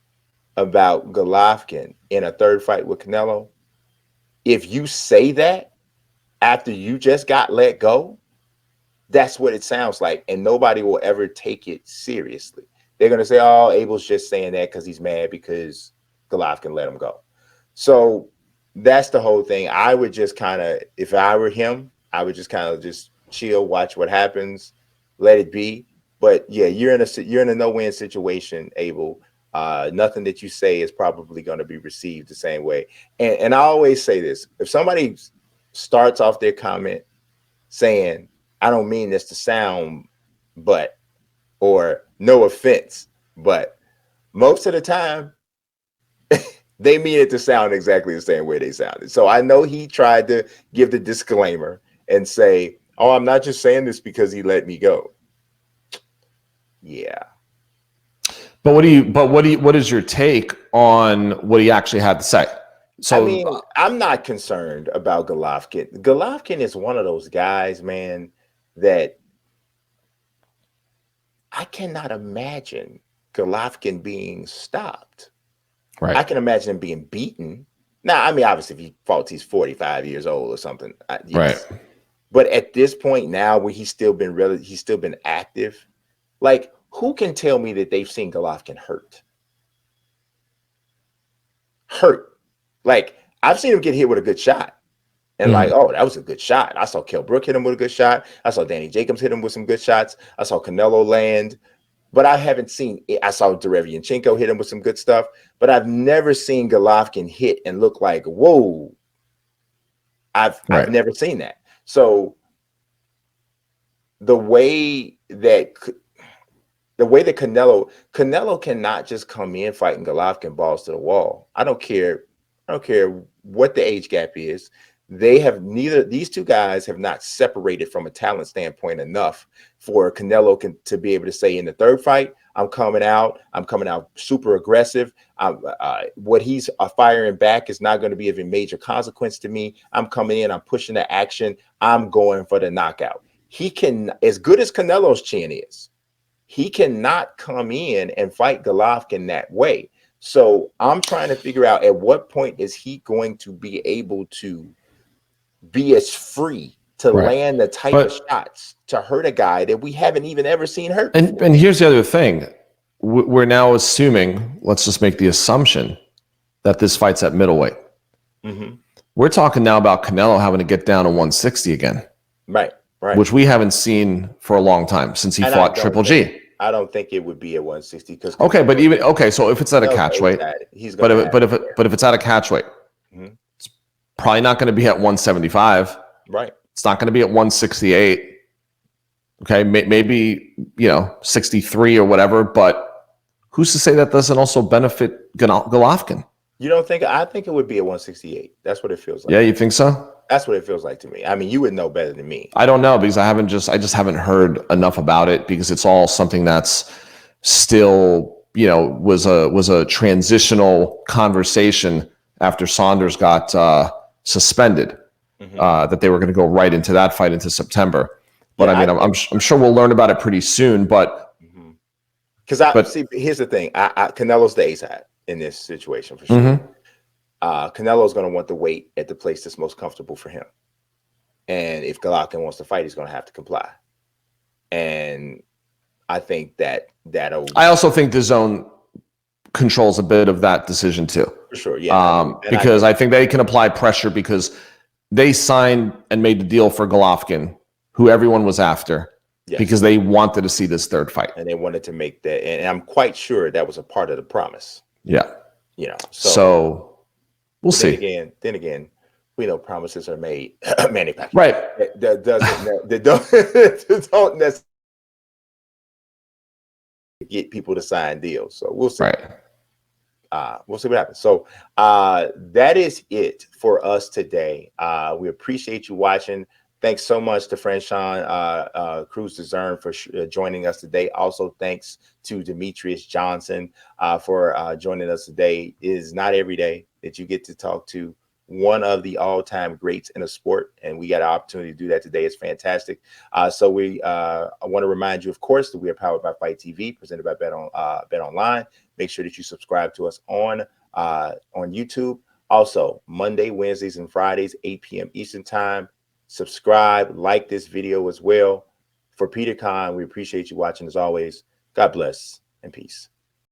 about Golovkin in a third fight with Canelo, if you say that after you just got let go, that's what it sounds like, and nobody will ever take it seriously. They're gonna say, "Oh, Abel's just saying that because he's mad because Golovkin let him go." So that's the whole thing. I would just kind of, if I were him, I would just kind of just chill, watch what happens, let it be. But yeah, you're in a no-win situation, Abel. Nothing that you say is probably going to be received the same way. And I always say this: if somebody starts off their comment saying, "I don't mean this to sound, but," or "no offense, but," most of the time they mean it to sound exactly the same way they sounded. So I know he tried to give the disclaimer and say, "Oh, I'm not just saying this because he let me go." Yeah. But what is your take on what he actually had to say? So I mean, I'm not concerned about Golovkin. Golovkin is one of those guys, man, that I cannot imagine Golovkin being stopped. right. I can imagine him being beaten. Now, I mean, obviously, if he fought, he's 45 years old or something. Yes. Right. But at this point now, where he's still been active, like, who can tell me that they've seen Golovkin hurt? Like, I've seen him get hit with a good shot. And like, oh, that was a good shot. I saw Kell Brook hit him with a good shot. I saw Danny Jacobs hit him with some good shots. I saw Canelo land. But I haven't seen it. I saw Derevianchenko hit him with some good stuff. But I've never seen Golovkin hit and look like, whoa. I've never seen that. So the way that Canelo cannot just come in fighting Golovkin balls to the wall. I don't care what the age gap is. These two guys have not separated from a talent standpoint enough for Canelo to be able to say in the third fight, I'm coming out super aggressive. What he's firing back is not going to be of a major consequence to me. I'm coming in, I'm pushing the action, I'm going for the knockout. He can, as good as Canelo's chin is, he cannot come in and fight Golovkin that way. So I'm trying to figure out at what point is he going to be able to be as free to land the type of shots to hurt a guy that we haven't even ever seen hurt. And here's the other thing. We're now assuming, let's just make the assumption that this fight's at middleweight. Mm-hmm. We're talking now about Canelo having to get down to 160 again. Right. Which we haven't seen for a long time since he fought Triple G. I don't think it would be at 160 because so if it's at a catch weight, but if it's at a catch weight, it's probably not going to be at 175. Right. It's not going to be at 168. Okay, maybe 63 or whatever. But who's to say that doesn't also benefit Golovkin? You don't think? I think it would be at 168. That's what it feels like. Yeah, you think so? That's what it feels like to me. I mean, you would know better than me. I don't know because I just haven't heard enough about it because it's all something that's still, was a transitional conversation after Saunders got suspended, that they were going to go right into that fight into September. But I'm sure we'll learn about it pretty soon. But see, here's the thing: Canelo's the ace hat in this situation for sure. Canelo's going to want to wait at the place that's most comfortable for him. And if Golovkin wants to fight, he's going to have to comply. And I think I also think DAZN controls a bit of that decision too. For sure, yeah. Because I think they can apply pressure because they signed and made the deal for Golovkin, who everyone was after, because they wanted to see this third fight. And they wanted to make that. And I'm quite sure that was a part of the promise. Yeah. So we'll see. Then again, we know promises are made. Manny Pacquiao, right? That don't necessarily get people to sign deals. So we'll see. Right. We'll see what happens. So that is it for us today. We appreciate you watching. Thanks so much to Franchon Dezurn-Crews for joining us today. Also, thanks to Demetrious Johnson for joining us today. It is not every day that you get to talk to one of the all-time greats in a sport, and we got an opportunity to do that today. It's fantastic. I want to remind you, of course, that we are powered by Fight TV, presented by Bet Online. Make sure that you subscribe to us on YouTube, Also, Monday, Wednesdays, and Fridays, 8 p.m. Eastern Time. Subscribe, like this video as well. For Peter Kahn, we appreciate you watching as always. God bless and peace.